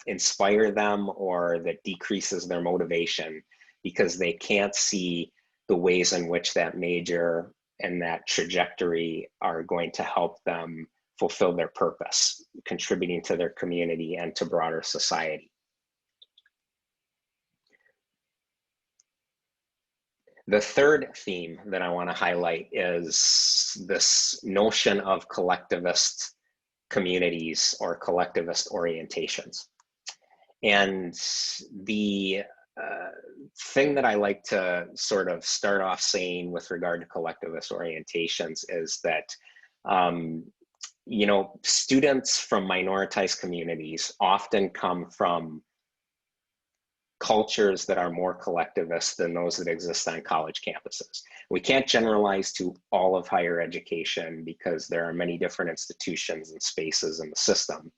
Speaker 4: inspire them, or that decreases their motivation because they can't see the ways in which that major and that trajectory are going to help them fulfill their purpose, contributing to their community and to broader society. The third theme that I want to highlight is this notion of collectivist communities or collectivist orientations. And the thing that I like to sort of start off saying with regard to collectivist orientations is that, you know, students from minoritized communities often come from cultures that are more collectivist than those that exist on college campuses. We can't generalize to all of higher education because there are many different institutions and spaces in the system.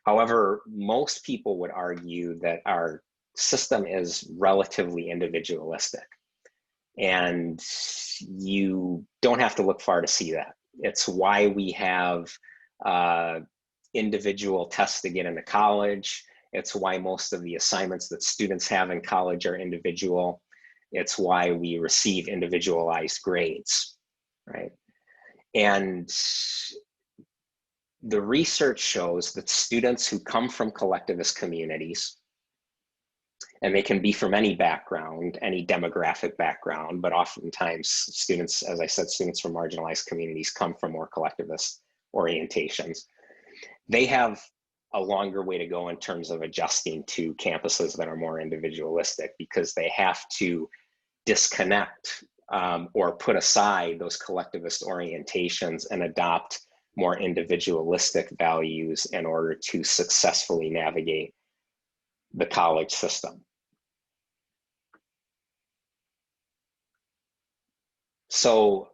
Speaker 4: However, most people would argue that our system is relatively individualistic, and you don't have to look far to see that. It's why we have individual tests to get into college. It's why most of the assignments that students have in college are individual. It's why we receive individualized grades, right? And the research shows that students who come from collectivist communities, and they can be from any background, any demographic background, but oftentimes students, as I said, students from marginalized communities come from more collectivist orientations. They have a longer way to go in terms of adjusting to campuses that are more individualistic, because they have to disconnect or put aside those collectivist orientations and adopt more individualistic values in order to successfully navigate the college system. So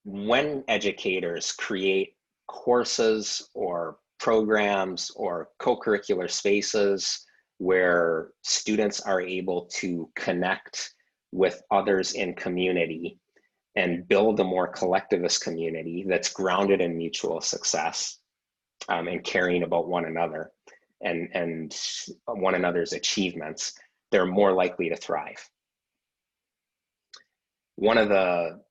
Speaker 4: when educators create courses or programs or co-curricular spaces where students are able to connect with others in community and build a more collectivist community that's grounded in mutual success and caring about one another and one another's achievements, they're more likely to thrive. One of the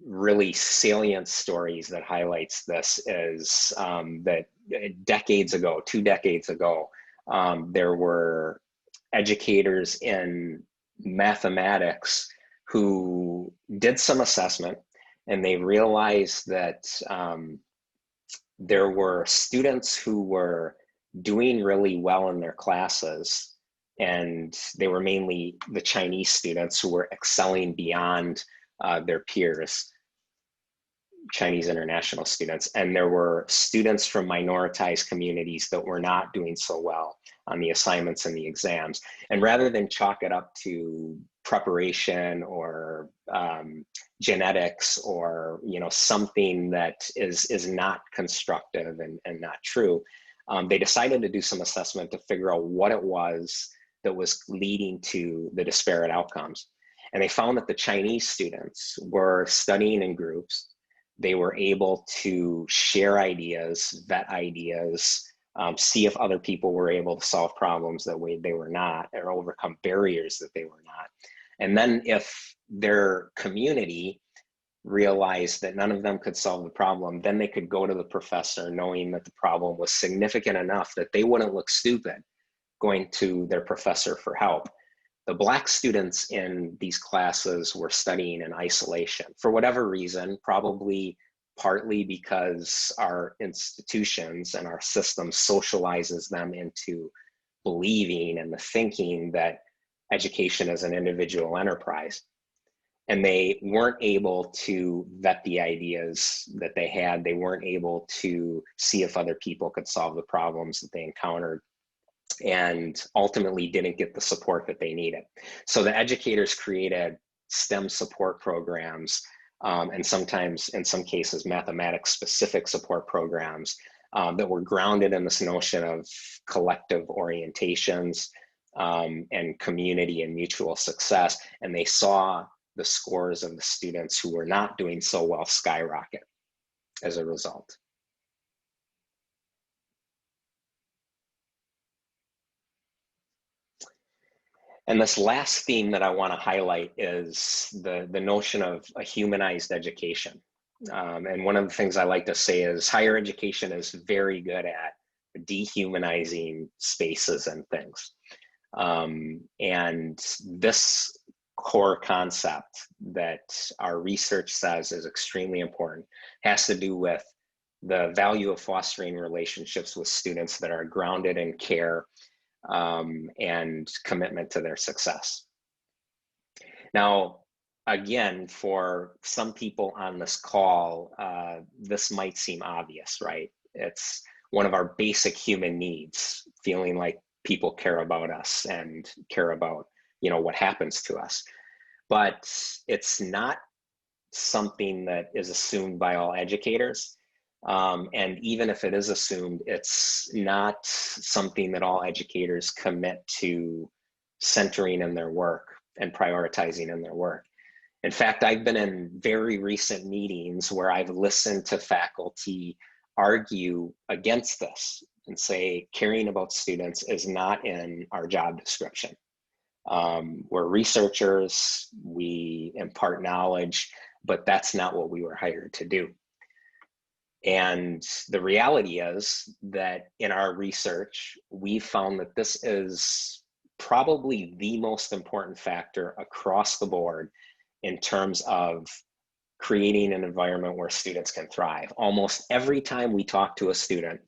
Speaker 4: really salient stories that highlights this is that decades ago, 2 decades ago, there were educators in mathematics who did some assessment, and they realized that there were students who were doing really well in their classes, and they were mainly the Chinese students who were excelling beyond their peers, Chinese international students. And there were students from minoritized communities that were not doing so well on the assignments and the exams. And rather than chalk it up to preparation or genetics or something that is not constructive and not true, they decided to do some assessment to figure out what it was that was leading to the disparate outcomes. And they found that the Chinese students were studying in groups. They were able to share ideas, vet ideas, see if other people were able to solve problems that they were not, or overcome barriers that they were not. And then if their community realized that none of them could solve the problem, then they could go to the professor knowing that the problem was significant enough that they wouldn't look stupid going to their professor for help. The Black students in these classes were studying in isolation for whatever reason, probably partly because our institutions and our system socializes them into believing and the thinking that education is an individual enterprise. And they weren't able to vet the ideas that they had. They weren't able to see if other people could solve the problems that they encountered, and ultimately didn't get the support that they needed. So the educators created STEM support programs, and sometimes, in some cases, mathematics specific support programs that were grounded in this notion of collective orientations and community and mutual success. And they saw the scores of the students who were not doing so well skyrocket as a result. And this last theme that I want to highlight is the notion of a humanized education. And one of the things I like to say is higher education is very good at dehumanizing spaces and things. And this core concept that our research says is extremely important has to do with the value of fostering relationships with students that are grounded in care and commitment to their success. Now, again, for some people on this call, this might seem obvious, right? It's one of our basic human needs, feeling like people care about us and care about, what happens to us. But it's not something that is assumed by all educators. And even if it is assumed, it's not something that all educators commit to centering in their work and prioritizing in their work. In fact, I've been in very recent meetings where I've listened to faculty argue against this and say caring about students is not in our job description. We're researchers, we impart knowledge, but that's not what we were hired to do. And the reality is that in our research, we found that this is probably the most important factor across the board in terms of creating an environment where students can thrive. Almost every time we talk to a student,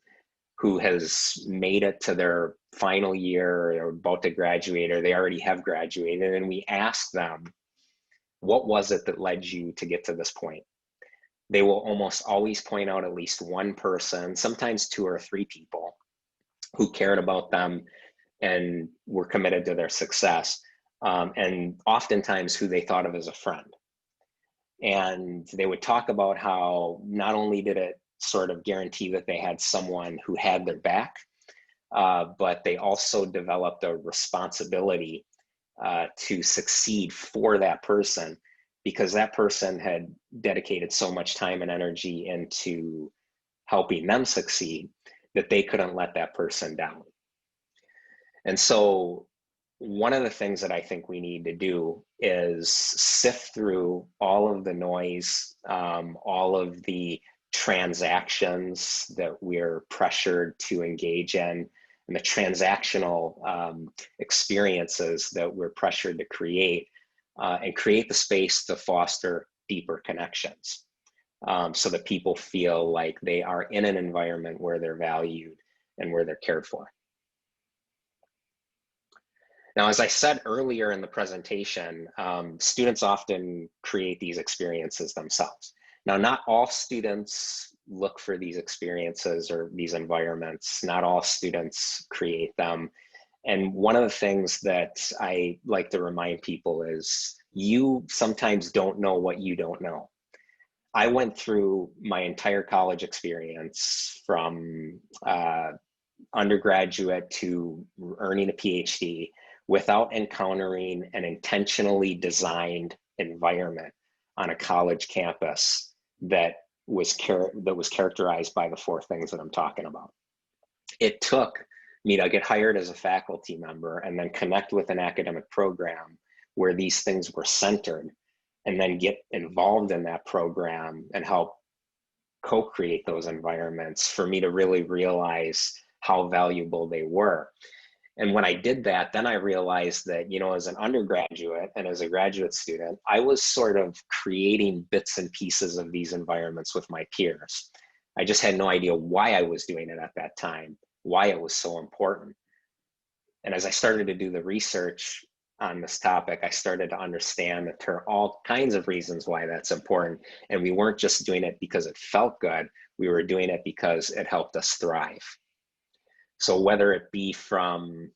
Speaker 4: who has made it to their final year or about to graduate, or they already have graduated, and we ask them, what was it that led you to get to this point? They will almost always point out at least one person, sometimes 2 or 3 people who cared about them and were committed to their success, and oftentimes who they thought of as a friend. And they would talk about how not only did it sort of guarantee that they had someone who had their back, but they also developed a responsibility to succeed for that person, because that person had dedicated so much time and energy into helping them succeed that they couldn't let that person down. And so one of the things that I think we need to do is sift through all of the noise, all of the transactions that we're pressured to engage in, and the transactional experiences that we're pressured to create, and create the space to foster deeper connections, so that people feel like they are in an environment where they're valued and where they're cared for. Now, as I said earlier in the presentation, students often create these experiences themselves. Now, not all students look for these experiences or these environments. Not all students create them. And one of the things that I like to remind people is you sometimes don't know what you don't know. I went through my entire college experience from undergraduate to earning a PhD without encountering an intentionally designed environment on a college campus that was characterized by the 4 things that I'm talking about. It took me to get hired as a faculty member and then connect with an academic program where these things were centered, and then get involved in that program and help co-create those environments for me to really realize how valuable they were. And when I did that, then I realized that, you know, as an undergraduate and as a graduate student, I was sort of creating bits and pieces of these environments with my peers. I just had no idea why I was doing it at that time, why it was so important. And as I started to do the research on this topic, I started to understand that there are all kinds of reasons why that's important. And we weren't just doing it because it felt good, we were doing it because it helped us thrive. So whether it be from,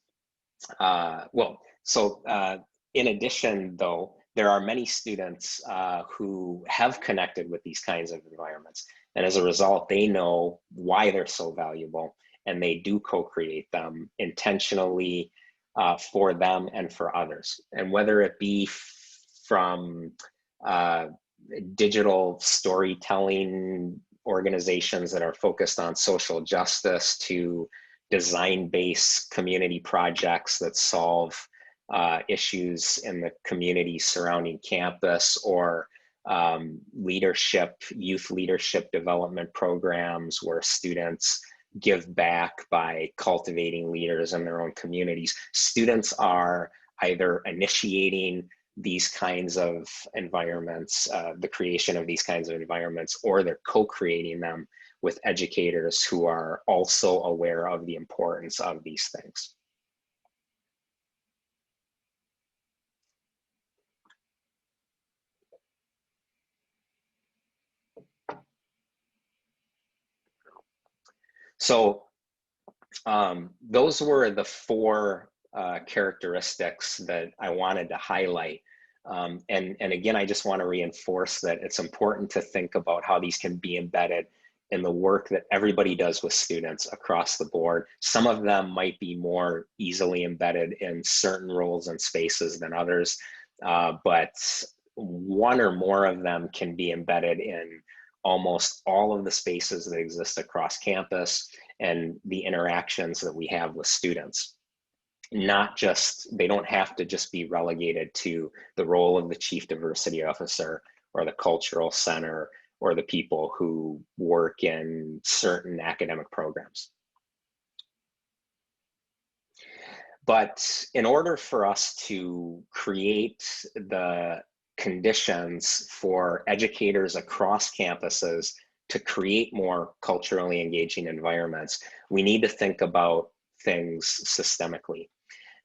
Speaker 4: in addition though, there are many students who have connected with these kinds of environments. And as a result, they know why they're so valuable, and they do co-create them intentionally for them and for others. And whether it be from digital storytelling organizations that are focused on social justice to design-based community projects that solve issues in the community surrounding campus, or youth leadership development programs where students give back by cultivating leaders in their own communities. Students are either initiating these kinds of environments, the creation of these kinds of environments, or they're co-creating them with educators who are also aware of the importance of these things. So those were the 4 characteristics that I wanted to highlight. And again, I just want to reinforce that it's important to think about how these can be embedded in the work that everybody does with students across the board. Some of them might be more easily embedded in certain roles and spaces than others, but one or more of them can be embedded in almost all of the spaces that exist across campus and the interactions that we have with students. They don't have to just be relegated to the role of the Chief Diversity Officer or the Cultural Center or the people who work in certain academic programs. But in order for us to create the conditions for educators across campuses to create more culturally engaging environments, we need to think about things systemically.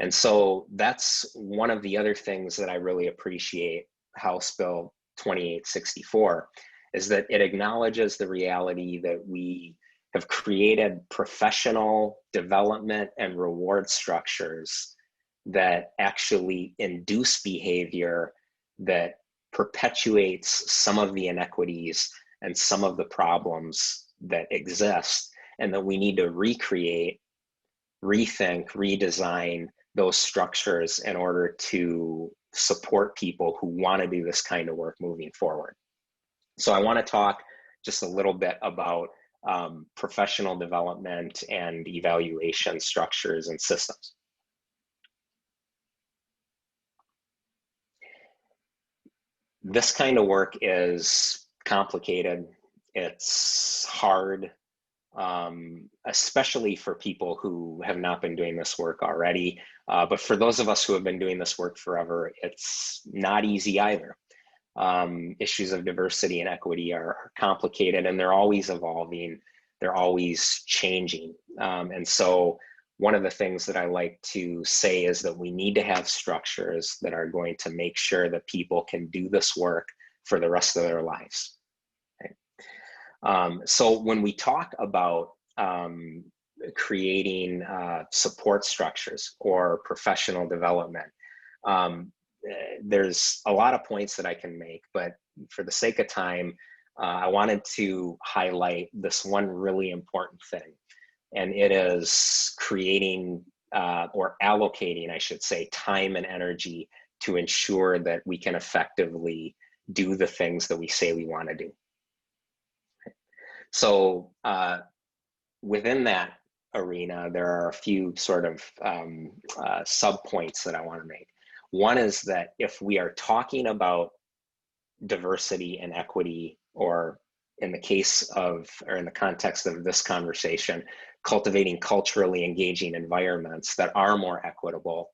Speaker 4: And so that's one of the other things that I really appreciate House Bill 2864, is that it acknowledges the reality that we have created professional development and reward structures that actually induce behavior that perpetuates some of the inequities and some of the problems that exist, and that we need to recreate, rethink, redesign those structures in order to support people who want to do this kind of work moving forward. So I want to talk just a little bit about professional development and evaluation structures and systems. This kind of work is complicated. It's hard, especially for people who have not been doing this work already. But for those of us who have been doing this work forever, it's not easy either. Issues of diversity and equity are complicated, and they're always evolving. They're always changing. And so one of the things that I like to say is that we need to have structures that are going to make sure that people can do this work for the rest of their lives. Okay? So when we talk about creating support structures or professional development, there's a lot of points that I can make, but for the sake of time, I wanted to highlight this one really important thing. And it is creating or allocating, I should say, time and energy to ensure that we can effectively do the things that we say we want to do. So within that arena, there are a few sort of sub-points that I want to make. One is that if we are talking about diversity and equity, or in the case of, or in the context of this conversation, cultivating culturally engaging environments that are more equitable,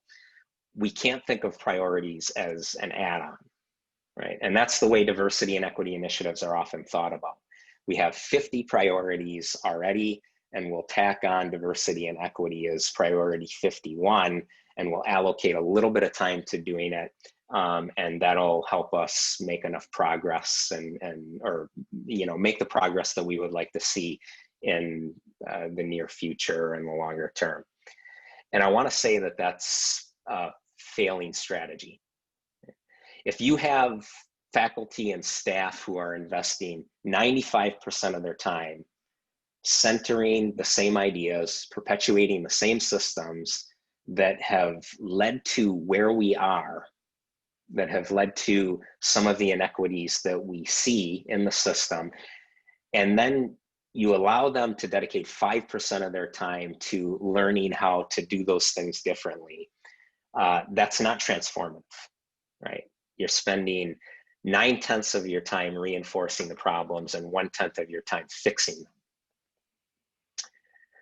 Speaker 4: we can't think of priorities as an add-on, right? And that's the way diversity and equity initiatives are often thought about. We have 50 priorities already, and we'll tack on diversity and equity as priority 51, and we'll allocate a little bit of time to doing it. And that'll help us make enough progress or make the progress that we would like to see in the near future and the longer term. And I want to say that that's a failing strategy. If you have faculty and staff who are investing 95% of their time centering the same ideas, perpetuating the same systems that have led to where we are, that have led to some of the inequities that we see in the system, and then you allow them to dedicate 5% of their time to learning how to do those things differently, that's not transformative, right? You're spending 9/10 of your time reinforcing the problems and 1/10 of your time fixing them.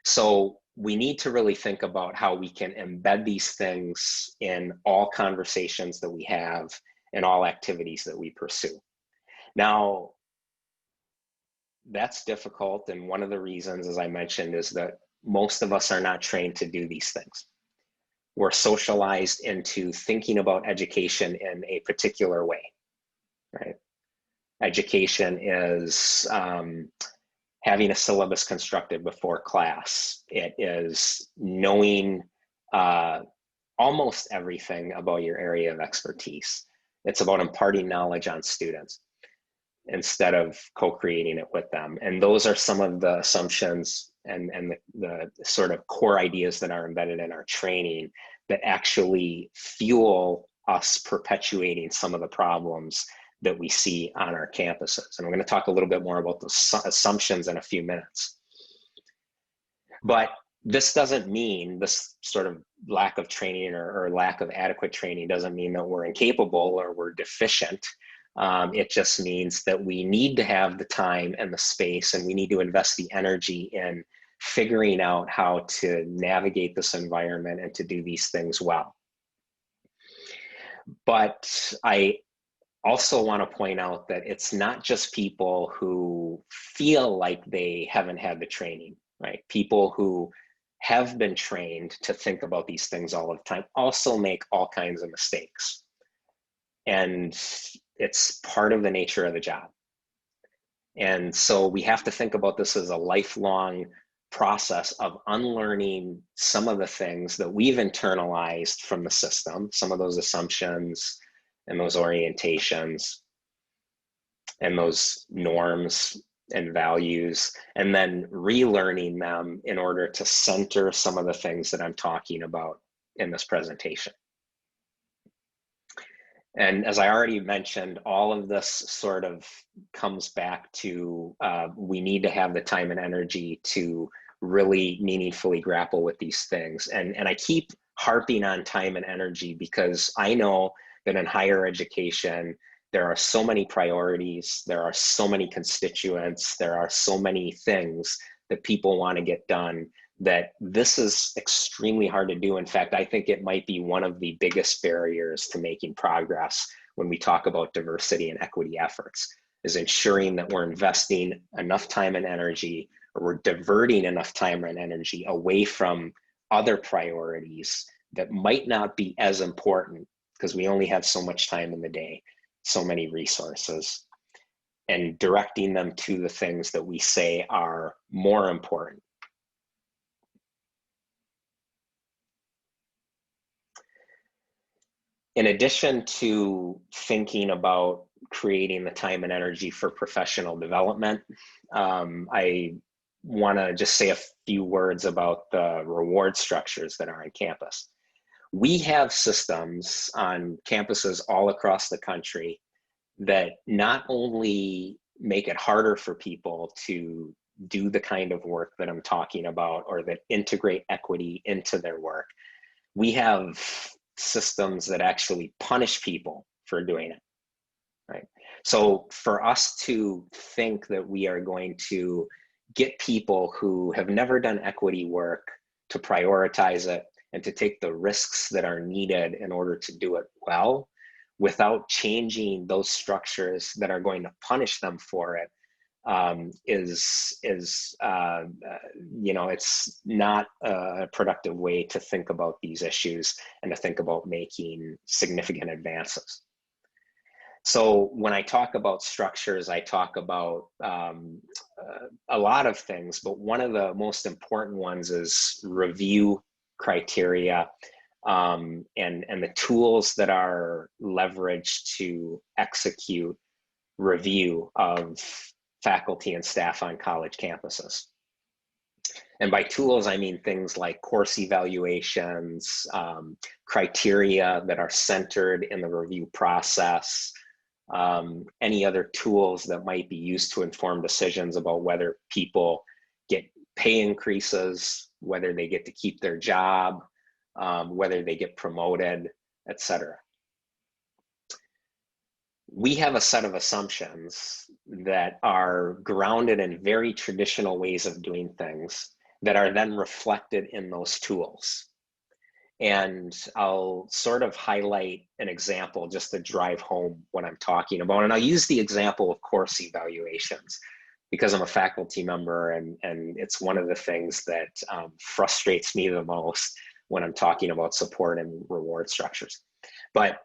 Speaker 4: So we need to really think about how we can embed these things in all conversations that we have and all activities that we pursue. Now, that's difficult, and one of the reasons, as I mentioned, is that most of us are not trained to do these things. We're socialized into thinking about education in a particular way, right? Education is having a syllabus constructed before class. It is knowing almost everything about your area of expertise. It's about imparting knowledge on students instead of co-creating it with them. And those are some of the assumptions and the sort of core ideas that are embedded in our training that actually fuel us perpetuating some of the problems that we see on our campuses. And we're going to talk a little bit more about the assumptions in a few minutes. But this doesn't mean, this sort of lack of training or lack of adequate training doesn't mean that we're incapable or we're deficient. It just means that we need to have the time and the space, and we need to invest the energy in figuring out how to navigate this environment and to do these things well. But I Also want to point out that it's not just people who feel like they haven't had the training, right? People who have been trained to think about these things all the time also make all kinds of mistakes. And it's part of the nature of the job. And so we have to think about this as a lifelong process of unlearning some of the things that we've internalized from the system, some of those assumptions and those orientations and those norms and values, and then relearning them in order to center some of the things that I'm talking about in this presentation. And as I already mentioned, all of this sort of comes back to we need to have the time and energy to really meaningfully grapple with these things. And I keep harping on time and energy because I know that in higher education, there are so many priorities, there are so many constituents, there are so many things that people want to get done, that this is extremely hard to do. In fact, I think it might be one of the biggest barriers to making progress when we talk about diversity and equity efforts, is ensuring that we're investing enough time and energy, or we're diverting enough time and energy away from other priorities that might not be as important because we only have so much time in the day, so many resources, and directing them to the things that we say are more important. In addition to thinking about creating the time and energy for professional development, I want to just say a few words about the reward structures that are on campus. We have systems on campuses all across the country that not only make it harder for people to do the kind of work that I'm talking about, or that integrate equity into their work. We have systems that actually punish people for doing it, right? So for us to think that we are going to get people who have never done equity work to prioritize it and to take the risks that are needed in order to do it well, without changing those structures that are going to punish them for it, you know, it's not a productive way to think about these issues and to think about making significant advances. So when I talk about structures, I talk about a lot of things, but one of the most important ones is review criteria, and the tools that are leveraged to execute review of faculty and staff on college campuses. And by tools, I mean things like course evaluations, criteria that are centered in the review process, any other tools that might be used to inform decisions about whether people get pay increases, whether they get to keep their job, whether they get promoted, etc. We have a set of assumptions that are grounded in very traditional ways of doing things that are then reflected in those tools. And I'll sort of highlight an example just to drive home what I'm talking about. And I'll use the example of course evaluations because I'm a faculty member, and it's one of the things that frustrates me the most when I'm talking about support and reward structures. But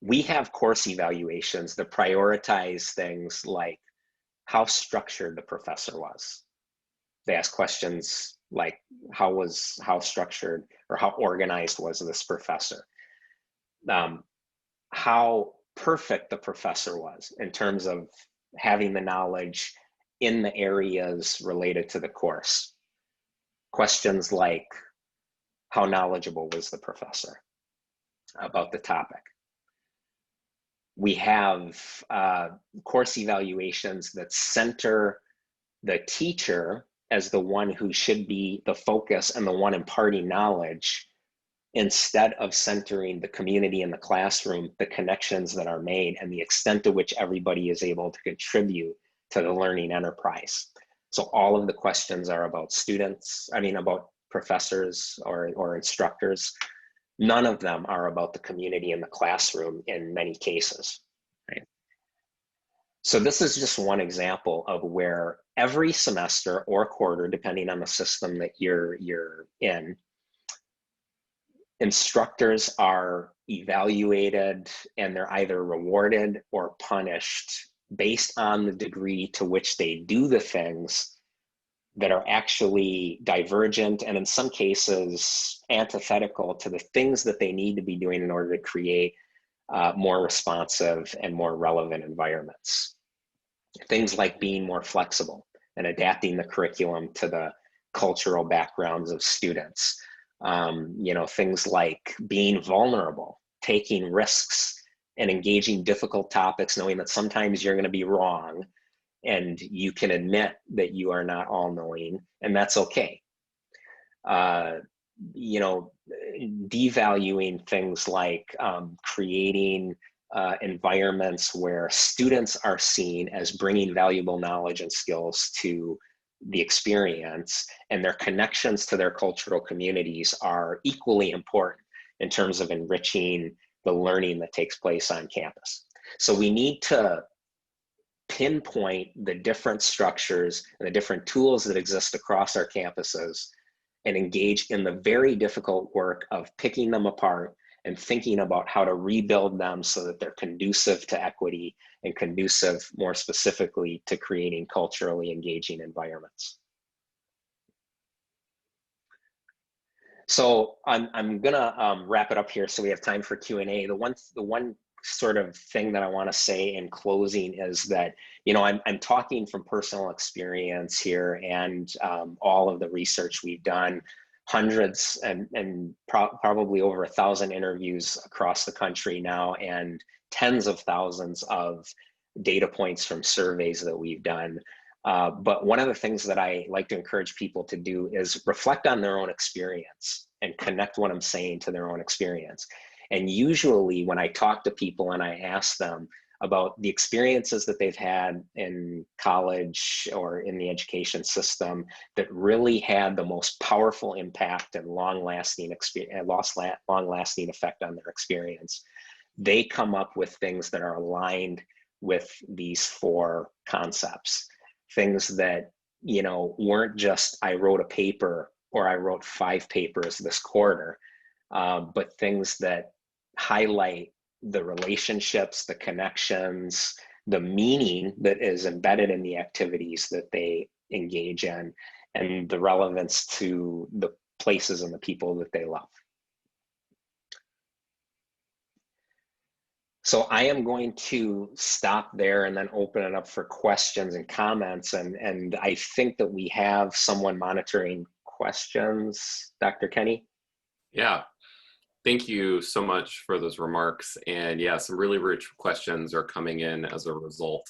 Speaker 4: we have course evaluations that prioritize things like how structured the professor was. They ask questions like how structured or how organized was this professor? How perfect the professor was in terms of having the knowledge in the areas related to the course. Questions like how knowledgeable was the professor about the topic? We have course evaluations that center the teacher as the one who should be the focus and the one imparting knowledge, instead of centering the community in the classroom, the connections that are made, and the extent to which everybody is able to contribute to the learning enterprise. So all of the questions are about students, about professors or instructors. None of them are about the community in the classroom in many cases, right? So this is just one example of where every semester or quarter, depending on the system that you're in, instructors are evaluated and they're either rewarded or punished based on the degree to which they do the things that are actually divergent and in some cases antithetical to the things that they need to be doing in order to create more responsive and more relevant environments. Things like being more flexible and adapting the curriculum to the cultural backgrounds of students. Things like being vulnerable, taking risks, and engaging difficult topics, knowing that sometimes you're going to be wrong and you can admit that you are not all-knowing, and that's okay. Devaluing things like creating environments where students are seen as bringing valuable knowledge and skills to the experience, and their connections to their cultural communities are equally important in terms of enriching the learning that takes place on campus. So we need to pinpoint the different structures and the different tools that exist across our campuses and engage in the very difficult work of picking them apart and thinking about how to rebuild them so that they're conducive to equity and conducive more specifically to creating culturally engaging environments. So I'm gonna wrap it up here so we have time for Q&A. The one sort of thing that I want to say in closing is that, I'm talking from personal experience here and all of the research we've done, hundreds and probably over 1,000 interviews across the country now, and tens of thousands of data points from surveys that we've done. But one of the things that I like to encourage people to do is reflect on their own experience and connect what I'm saying to their own experience. And usually when I talk to people and I ask them about the experiences that they've had in college or in the education system that really had the most powerful impact and long-lasting effect on their experience, they come up with things that are aligned with these 4 concepts. Things that, weren't just, I wrote a paper or I wrote 5 papers this quarter, but things that highlight the relationships, the connections, the meaning that is embedded in the activities that they engage in, and the relevance to the places and the people that they love. So I am going to stop there and then open it up for questions and comments. And I think that we have someone monitoring questions. Dr. Kenny?
Speaker 1: Yeah. Thank you so much for those remarks. And yeah, some really rich questions are coming in as a result.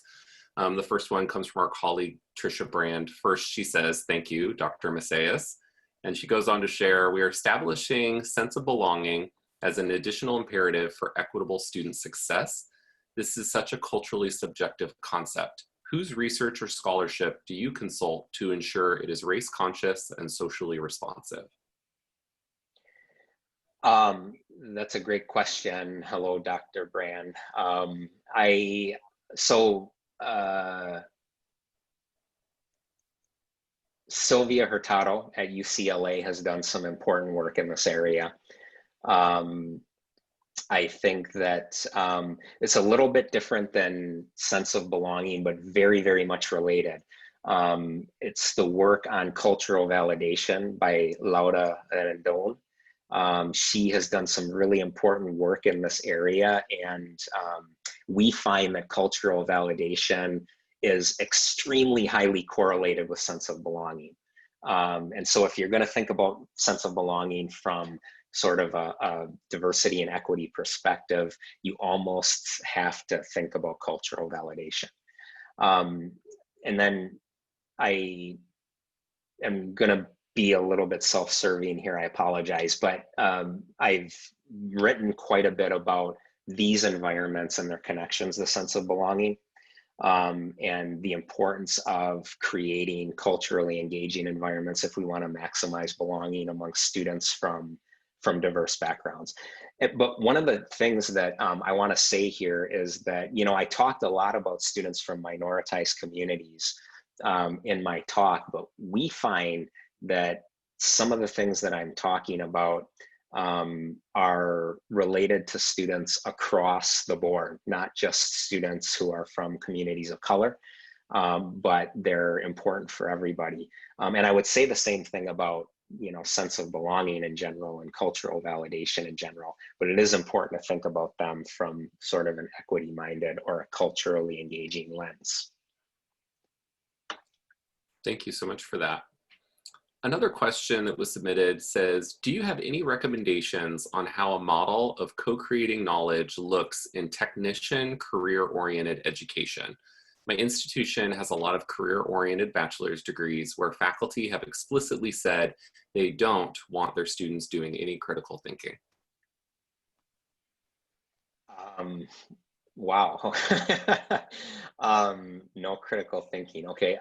Speaker 1: The first one comes from our colleague, Tricia Brand. First, she says, thank you, Dr. Museus. And she goes on to share, we are establishing sense of belonging as an additional imperative for equitable student success. This is such a culturally subjective concept. Whose research or scholarship do you consult to ensure it is race conscious and socially responsive?
Speaker 4: That's a great question. Hello, Dr. Brand. Sylvia Hurtado at UCLA has done some important work in this area. I think that it's a little bit different than sense of belonging, but very, very much related. It's the work on cultural validation by Laura Rendon. She has done some really important work in this area, and we find that cultural validation is extremely highly correlated with sense of belonging. And so if you're going to think about sense of belonging from sort of a diversity and equity perspective, you almost have to think about cultural validation. And then I am going to be a little bit self-serving here, I apologize, but I've written quite a bit about these environments and their connections, the sense of belonging, and the importance of creating culturally engaging environments if we want to maximize belonging amongst students from diverse backgrounds. But one of the things that I want to say here is that, I talked a lot about students from minoritized communities in my talk, but we find that some of the things that I'm talking about are related to students across the board, not just students who are from communities of color, but they're important for everybody. And I would say the same thing about sense of belonging in general and cultural validation in general, but it is important to think about them from sort of an equity-minded or a culturally engaging lens.
Speaker 1: Thank you so much for that. Another question that was submitted says, do you have any recommendations on how a model of co-creating knowledge looks in technician career-oriented education? My institution has a lot of career-oriented bachelor's degrees where faculty have explicitly said they don't want their students doing any critical thinking.
Speaker 4: Wow. No critical thinking. Okay.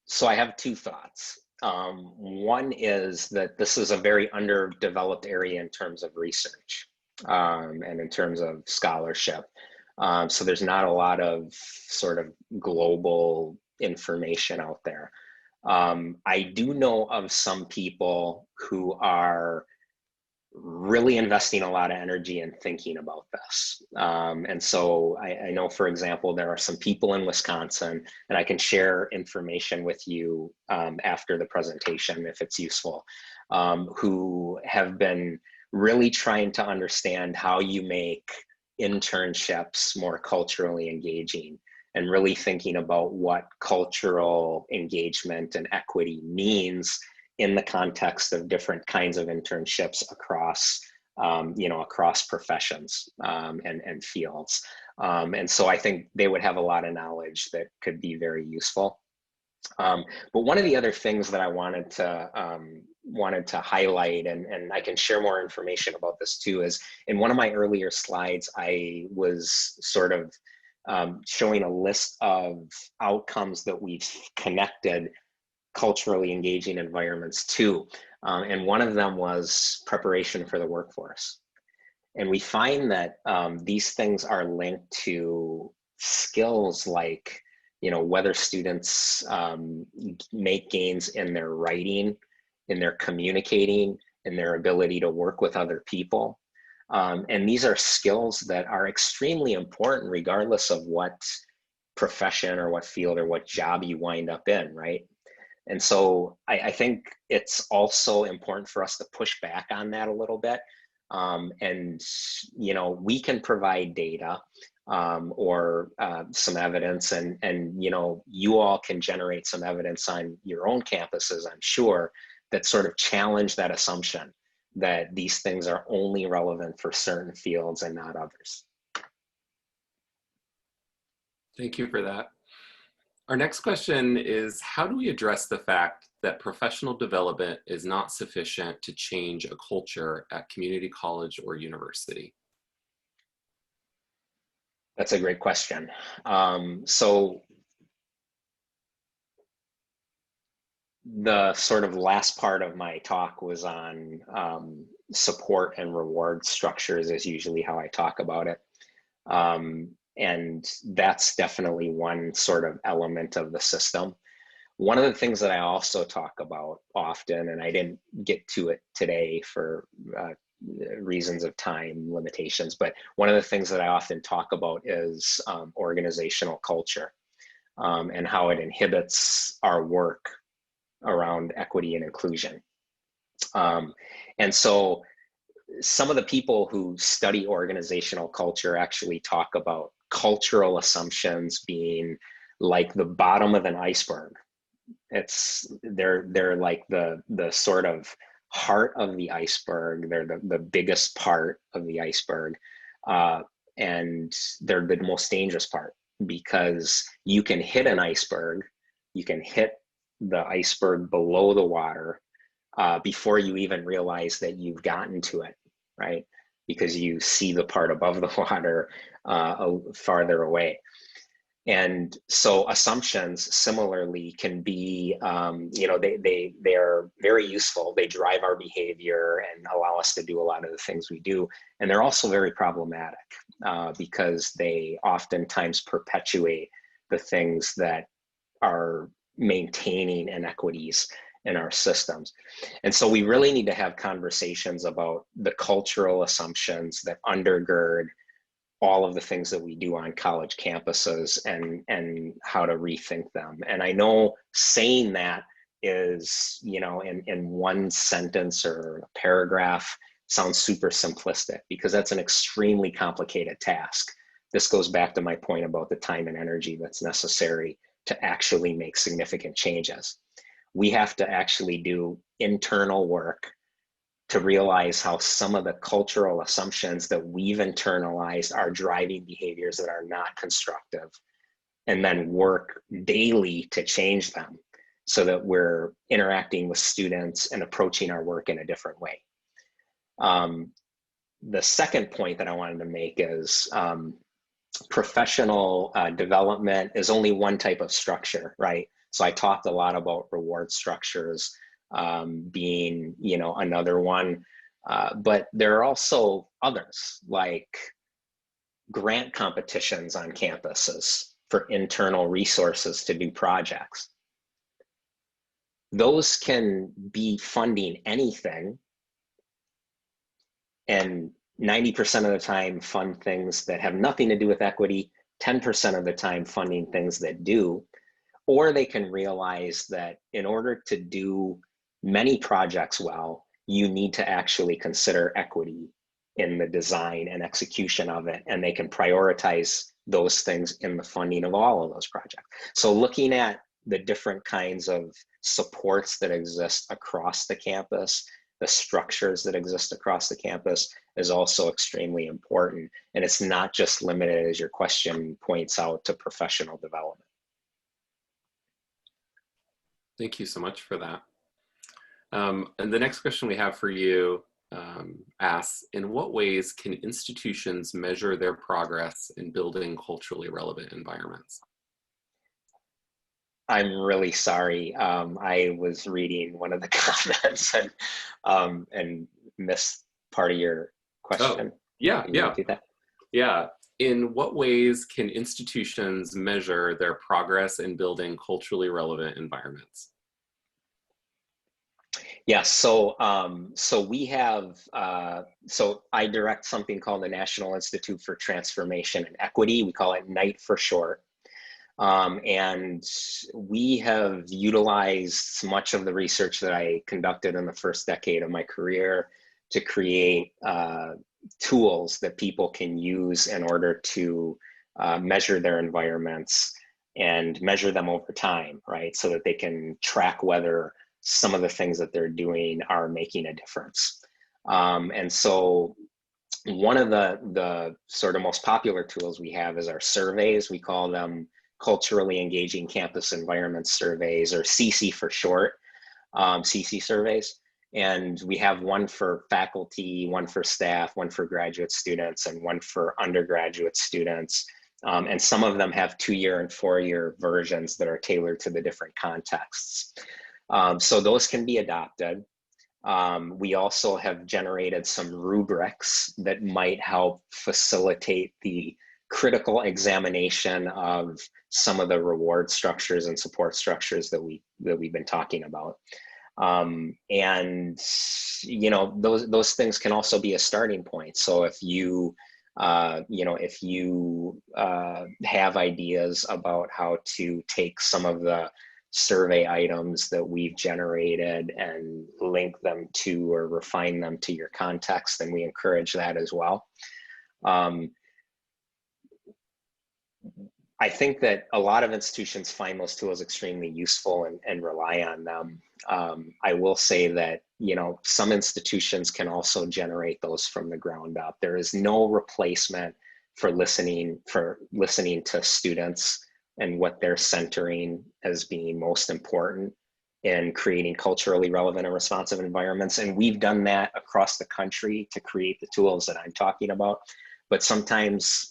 Speaker 4: So I have two thoughts. One is that this is a very underdeveloped area in terms of research. And in terms of scholarship. So there's not a lot of sort of global information out there. I do know of some people who are really investing a lot of energy in thinking about this. And so I know, for example, there are some people in Wisconsin, and I can share information with you after the presentation if it's useful, who have been really trying to understand how you make internships more culturally engaging and really thinking about what cultural engagement and equity means in the context of different kinds of internships across, across professions and fields. And so I think they would have a lot of knowledge that could be very useful. But one of the other things that I wanted to highlight, and I can share more information about this too, is in one of my earlier slides, I was sort of showing a list of outcomes that we've connected culturally engaging environments to. And one of them was preparation for the workforce. And we find that these things are linked to skills like, whether students make gains in their writing, in their communicating, in their ability to work with other people. And these are skills that are extremely important regardless of what profession or what field or what job you wind up in, right? And so I think it's also important for us to push back on that a little bit. And, we can provide data or some evidence, and you all can generate some evidence on your own campuses, I'm sure, that sort of challenge that assumption that these things are only relevant for certain fields and not others.
Speaker 1: Thank you for that. Our next question is, how do we address the fact that professional development is not sufficient to change a culture at community college or university?
Speaker 4: That's a great question. So the sort of last part of my talk was on support and reward structures, is usually how I talk about it. And that's definitely one sort of element of the system. One of the things that I also talk about often, and I didn't get to it today for reasons of time limitations, but one of the things that I often talk about is organizational culture and how it inhibits our work around equity and inclusion. And so some of the people who study organizational culture actually talk about cultural assumptions being like the bottom of an iceberg. They're like the sort of heart of the iceberg. They're the biggest part of the iceberg. And they're the most dangerous part, because you can hit an iceberg, you can hit the iceberg below the water before you even realize that you've gotten to it, right? Because you see the part above the water farther away. And so assumptions similarly can be, they are very useful. They drive our behavior and allow us to do a lot of the things we do. And they're also very problematic because they oftentimes perpetuate the things that are maintaining inequities in our systems. And so we really need to have conversations about the cultural assumptions that undergird all of the things that we do on college campuses and how to rethink them. And I know saying that is, in one sentence or a paragraph sounds super simplistic because that's an extremely complicated task. This goes back to my point about the time and energy that's necessary to actually make significant changes. We have to actually do internal work to realize how some of the cultural assumptions that we've internalized are driving behaviors that are not constructive, and then work daily to change them so that we're interacting with students and approaching our work in a different way. The second point that I wanted to make is professional development is only one type of structure, right? So I talked a lot about reward structures being, another one, but there are also others like grant competitions on campuses for internal resources to do projects. Those can be funding anything, and 90% of the time fund things that have nothing to do with equity, 10% of the time funding things that do, or they can realize that in order to do many projects well, you need to actually consider equity in the design and execution of it, and they can prioritize those things in the funding of all of those projects. So looking at the different kinds of supports that exist across the campus, the structures that exist across the campus is also extremely important. And it's not just limited, as your question points out, to professional development.
Speaker 1: Thank you so much for that. And the next question we have for you asks, in what ways can institutions measure their progress in building culturally relevant environments?
Speaker 4: I'm really sorry. I was reading one of the comments and missed part of your question.
Speaker 1: Oh, yeah.
Speaker 4: Do that?
Speaker 1: Yeah. In what ways can institutions measure their progress in building culturally relevant environments?
Speaker 4: Yeah, so we have, so I direct something called the National Institute for Transformation and Equity. We call it NITE for short. And we have utilized much of the research that I conducted in the first decade of my career to create tools that people can use in order to measure their environments and measure them over time, right? So that they can track whether some of the things that they're doing are making a difference. And so one of the sort of most popular tools we have is our surveys. We call them Culturally Engaging Campus Environment Surveys, or CC for short, CC surveys. And we have one for faculty, one for staff, one for graduate students, and one for undergraduate students. And some of them have 2-year and 4-year versions that are tailored to the different contexts. So those can be adopted. We also have generated some rubrics that might help facilitate the critical examination of some of the reward structures and support structures that we've been talking about. And those things can also be a starting point. So if you have ideas about how to take some of the survey items that we've generated and link them to or refine them to your context, then we encourage that as well. I think that a lot of institutions find those tools extremely useful and rely on them. I will say that, some institutions can also generate those from the ground up. There is no replacement for listening to students and what they're centering as being most important in creating culturally relevant and responsive environments. And we've done that across the country to create the tools that I'm talking about. but sometimes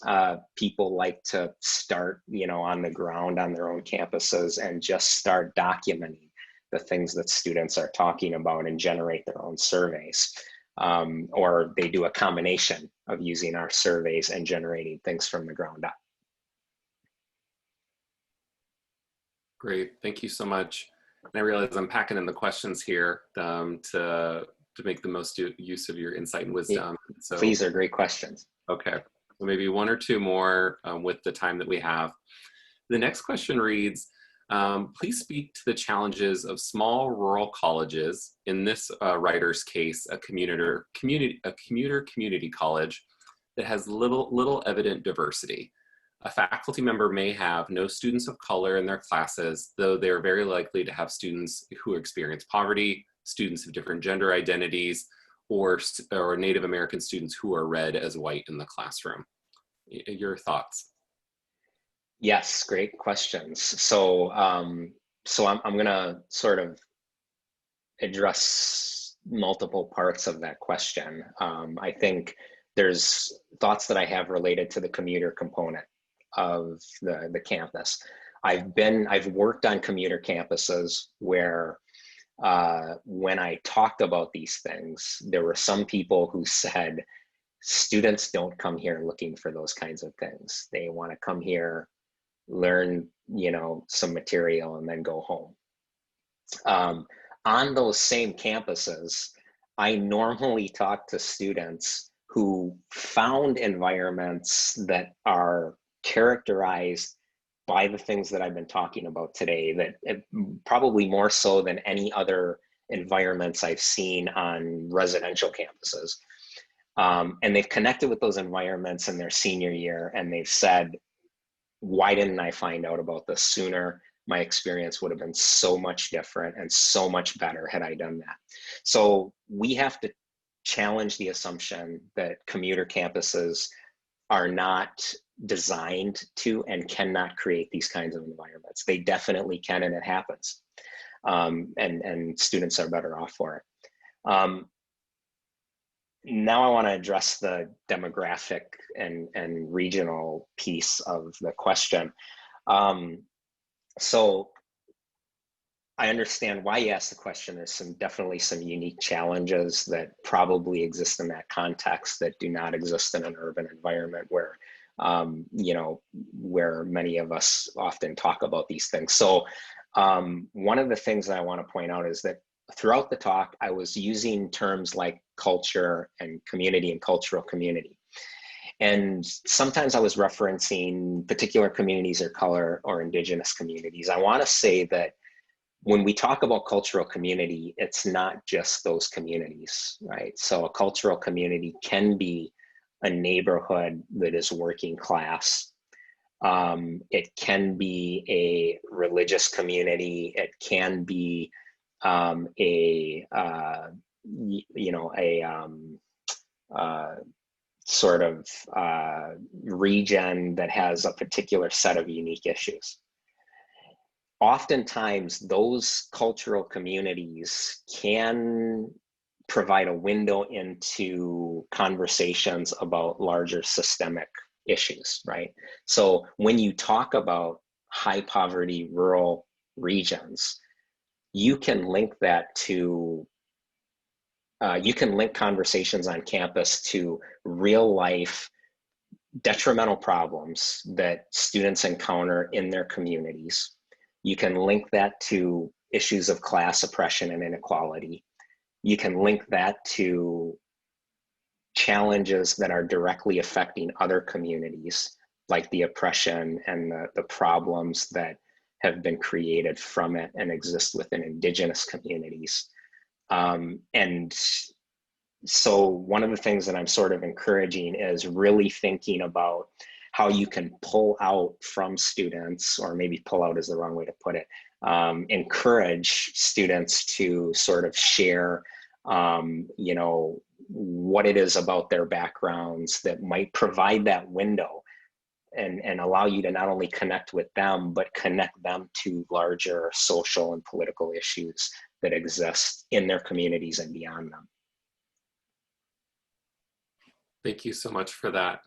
Speaker 4: people like to start, on the ground on their own campuses and just start documenting the things that students are talking about and generate their own surveys. Or they do a combination of using our surveys and generating things from the ground up.
Speaker 1: Great, thank you so much. And I realize I'm packing in the questions here to make the most use of your insight and wisdom. So,
Speaker 4: these are great questions.
Speaker 1: Okay, so maybe one or two more with the time that we have. The next question reads, please speak to the challenges of small rural colleges, in this writer's case, a commuter community college that has little evident diversity. A faculty member may have no students of color in their classes, though they are very likely to have students who experience poverty, students of different gender identities, or Native American students who are read as white in the classroom. Your thoughts?
Speaker 4: Yes, great questions. So, I'm going to sort of address multiple parts of that question. I think there's thoughts that I have related to the commuter component of the campus. I've worked on commuter campuses where when I talked about these things, there were some people who said, students don't come here looking for those kinds of things. They want to come here, learn, some material, and then go home. On those same campuses, I normally talk to students who found environments that are characterized by the things that I've been talking about today, that probably more so than any other environments I've seen on residential campuses. And they've connected with those environments in their senior year, and they've said, why didn't I find out about this sooner? My experience would have been so much different and so much better had I done that. So we have to challenge the assumption that commuter campuses are not designed to and cannot create these kinds of environments. They definitely can, and it happens. And students are better off for it. Now I want to address the demographic and regional piece of the question. So I understand why you asked the question. There's definitely some unique challenges that probably exist in that context that do not exist in an urban environment where, where many of us often talk about these things. So one of the things that I want to point out is that throughout the talk, I was using terms like culture and community and cultural community. And sometimes I was referencing particular communities or color or indigenous communities. I want to say that when we talk about cultural community, it's not just those communities, right? So a cultural community can be a neighborhood that is working class. It can be a religious community. It can be sort of region that has a particular set of unique issues. Oftentimes, those cultural communities can provide a window into conversations about larger systemic issues, right? So when you talk about high poverty rural regions, you can link that to you can link conversations on campus to real life detrimental problems that students encounter in their communities. You can link that to issues of class oppression and inequality. You can link that to challenges that are directly affecting other communities, like the oppression and the problems that have been created from it and exist within indigenous communities. And so one of the things that I'm sort of encouraging is really thinking about how you can pull out from students, or maybe pull out is the wrong way to put it, encourage students to sort of share, what it is about their backgrounds that might provide that window and allow you to not only connect with them, but connect them to larger social and political issues that exist in their communities and beyond them.
Speaker 1: Thank you so much for that.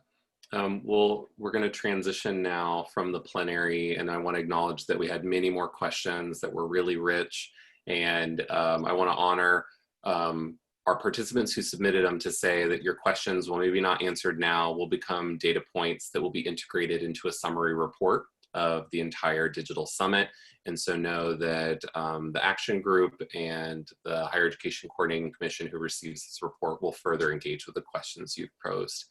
Speaker 1: We're going to transition now from the plenary, and I want to acknowledge that we had many more questions that were really rich, and I want to honor our participants who submitted them to say that your questions, while maybe not answered now, will become data points that will be integrated into a summary report of the entire digital summit. And so know that the action group and the Higher Education Coordinating Commission who receives this report will further engage with the questions you've posed.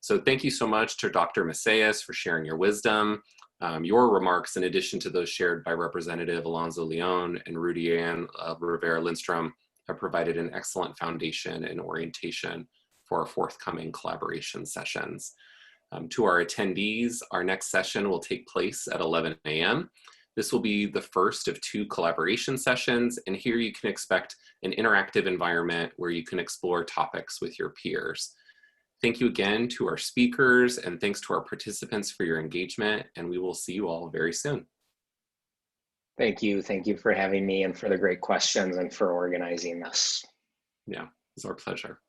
Speaker 1: So thank you so much to Dr. Museus for sharing your wisdom. Your remarks, in addition to those shared by Representative Alonso Leon and Rudy Ann Rivera Lindstrom, have provided an excellent foundation and orientation for our forthcoming collaboration sessions. To our attendees, our next session will take place at 11 a.m. This will be the first of 2 collaboration sessions, and here you can expect an interactive environment where you can explore topics with your peers. Thank you again to our speakers, and thanks to our participants for your engagement, and we will see you all very soon.
Speaker 4: Thank you. Thank you for having me and for the great questions and for organizing this.
Speaker 1: Yeah, it's our pleasure.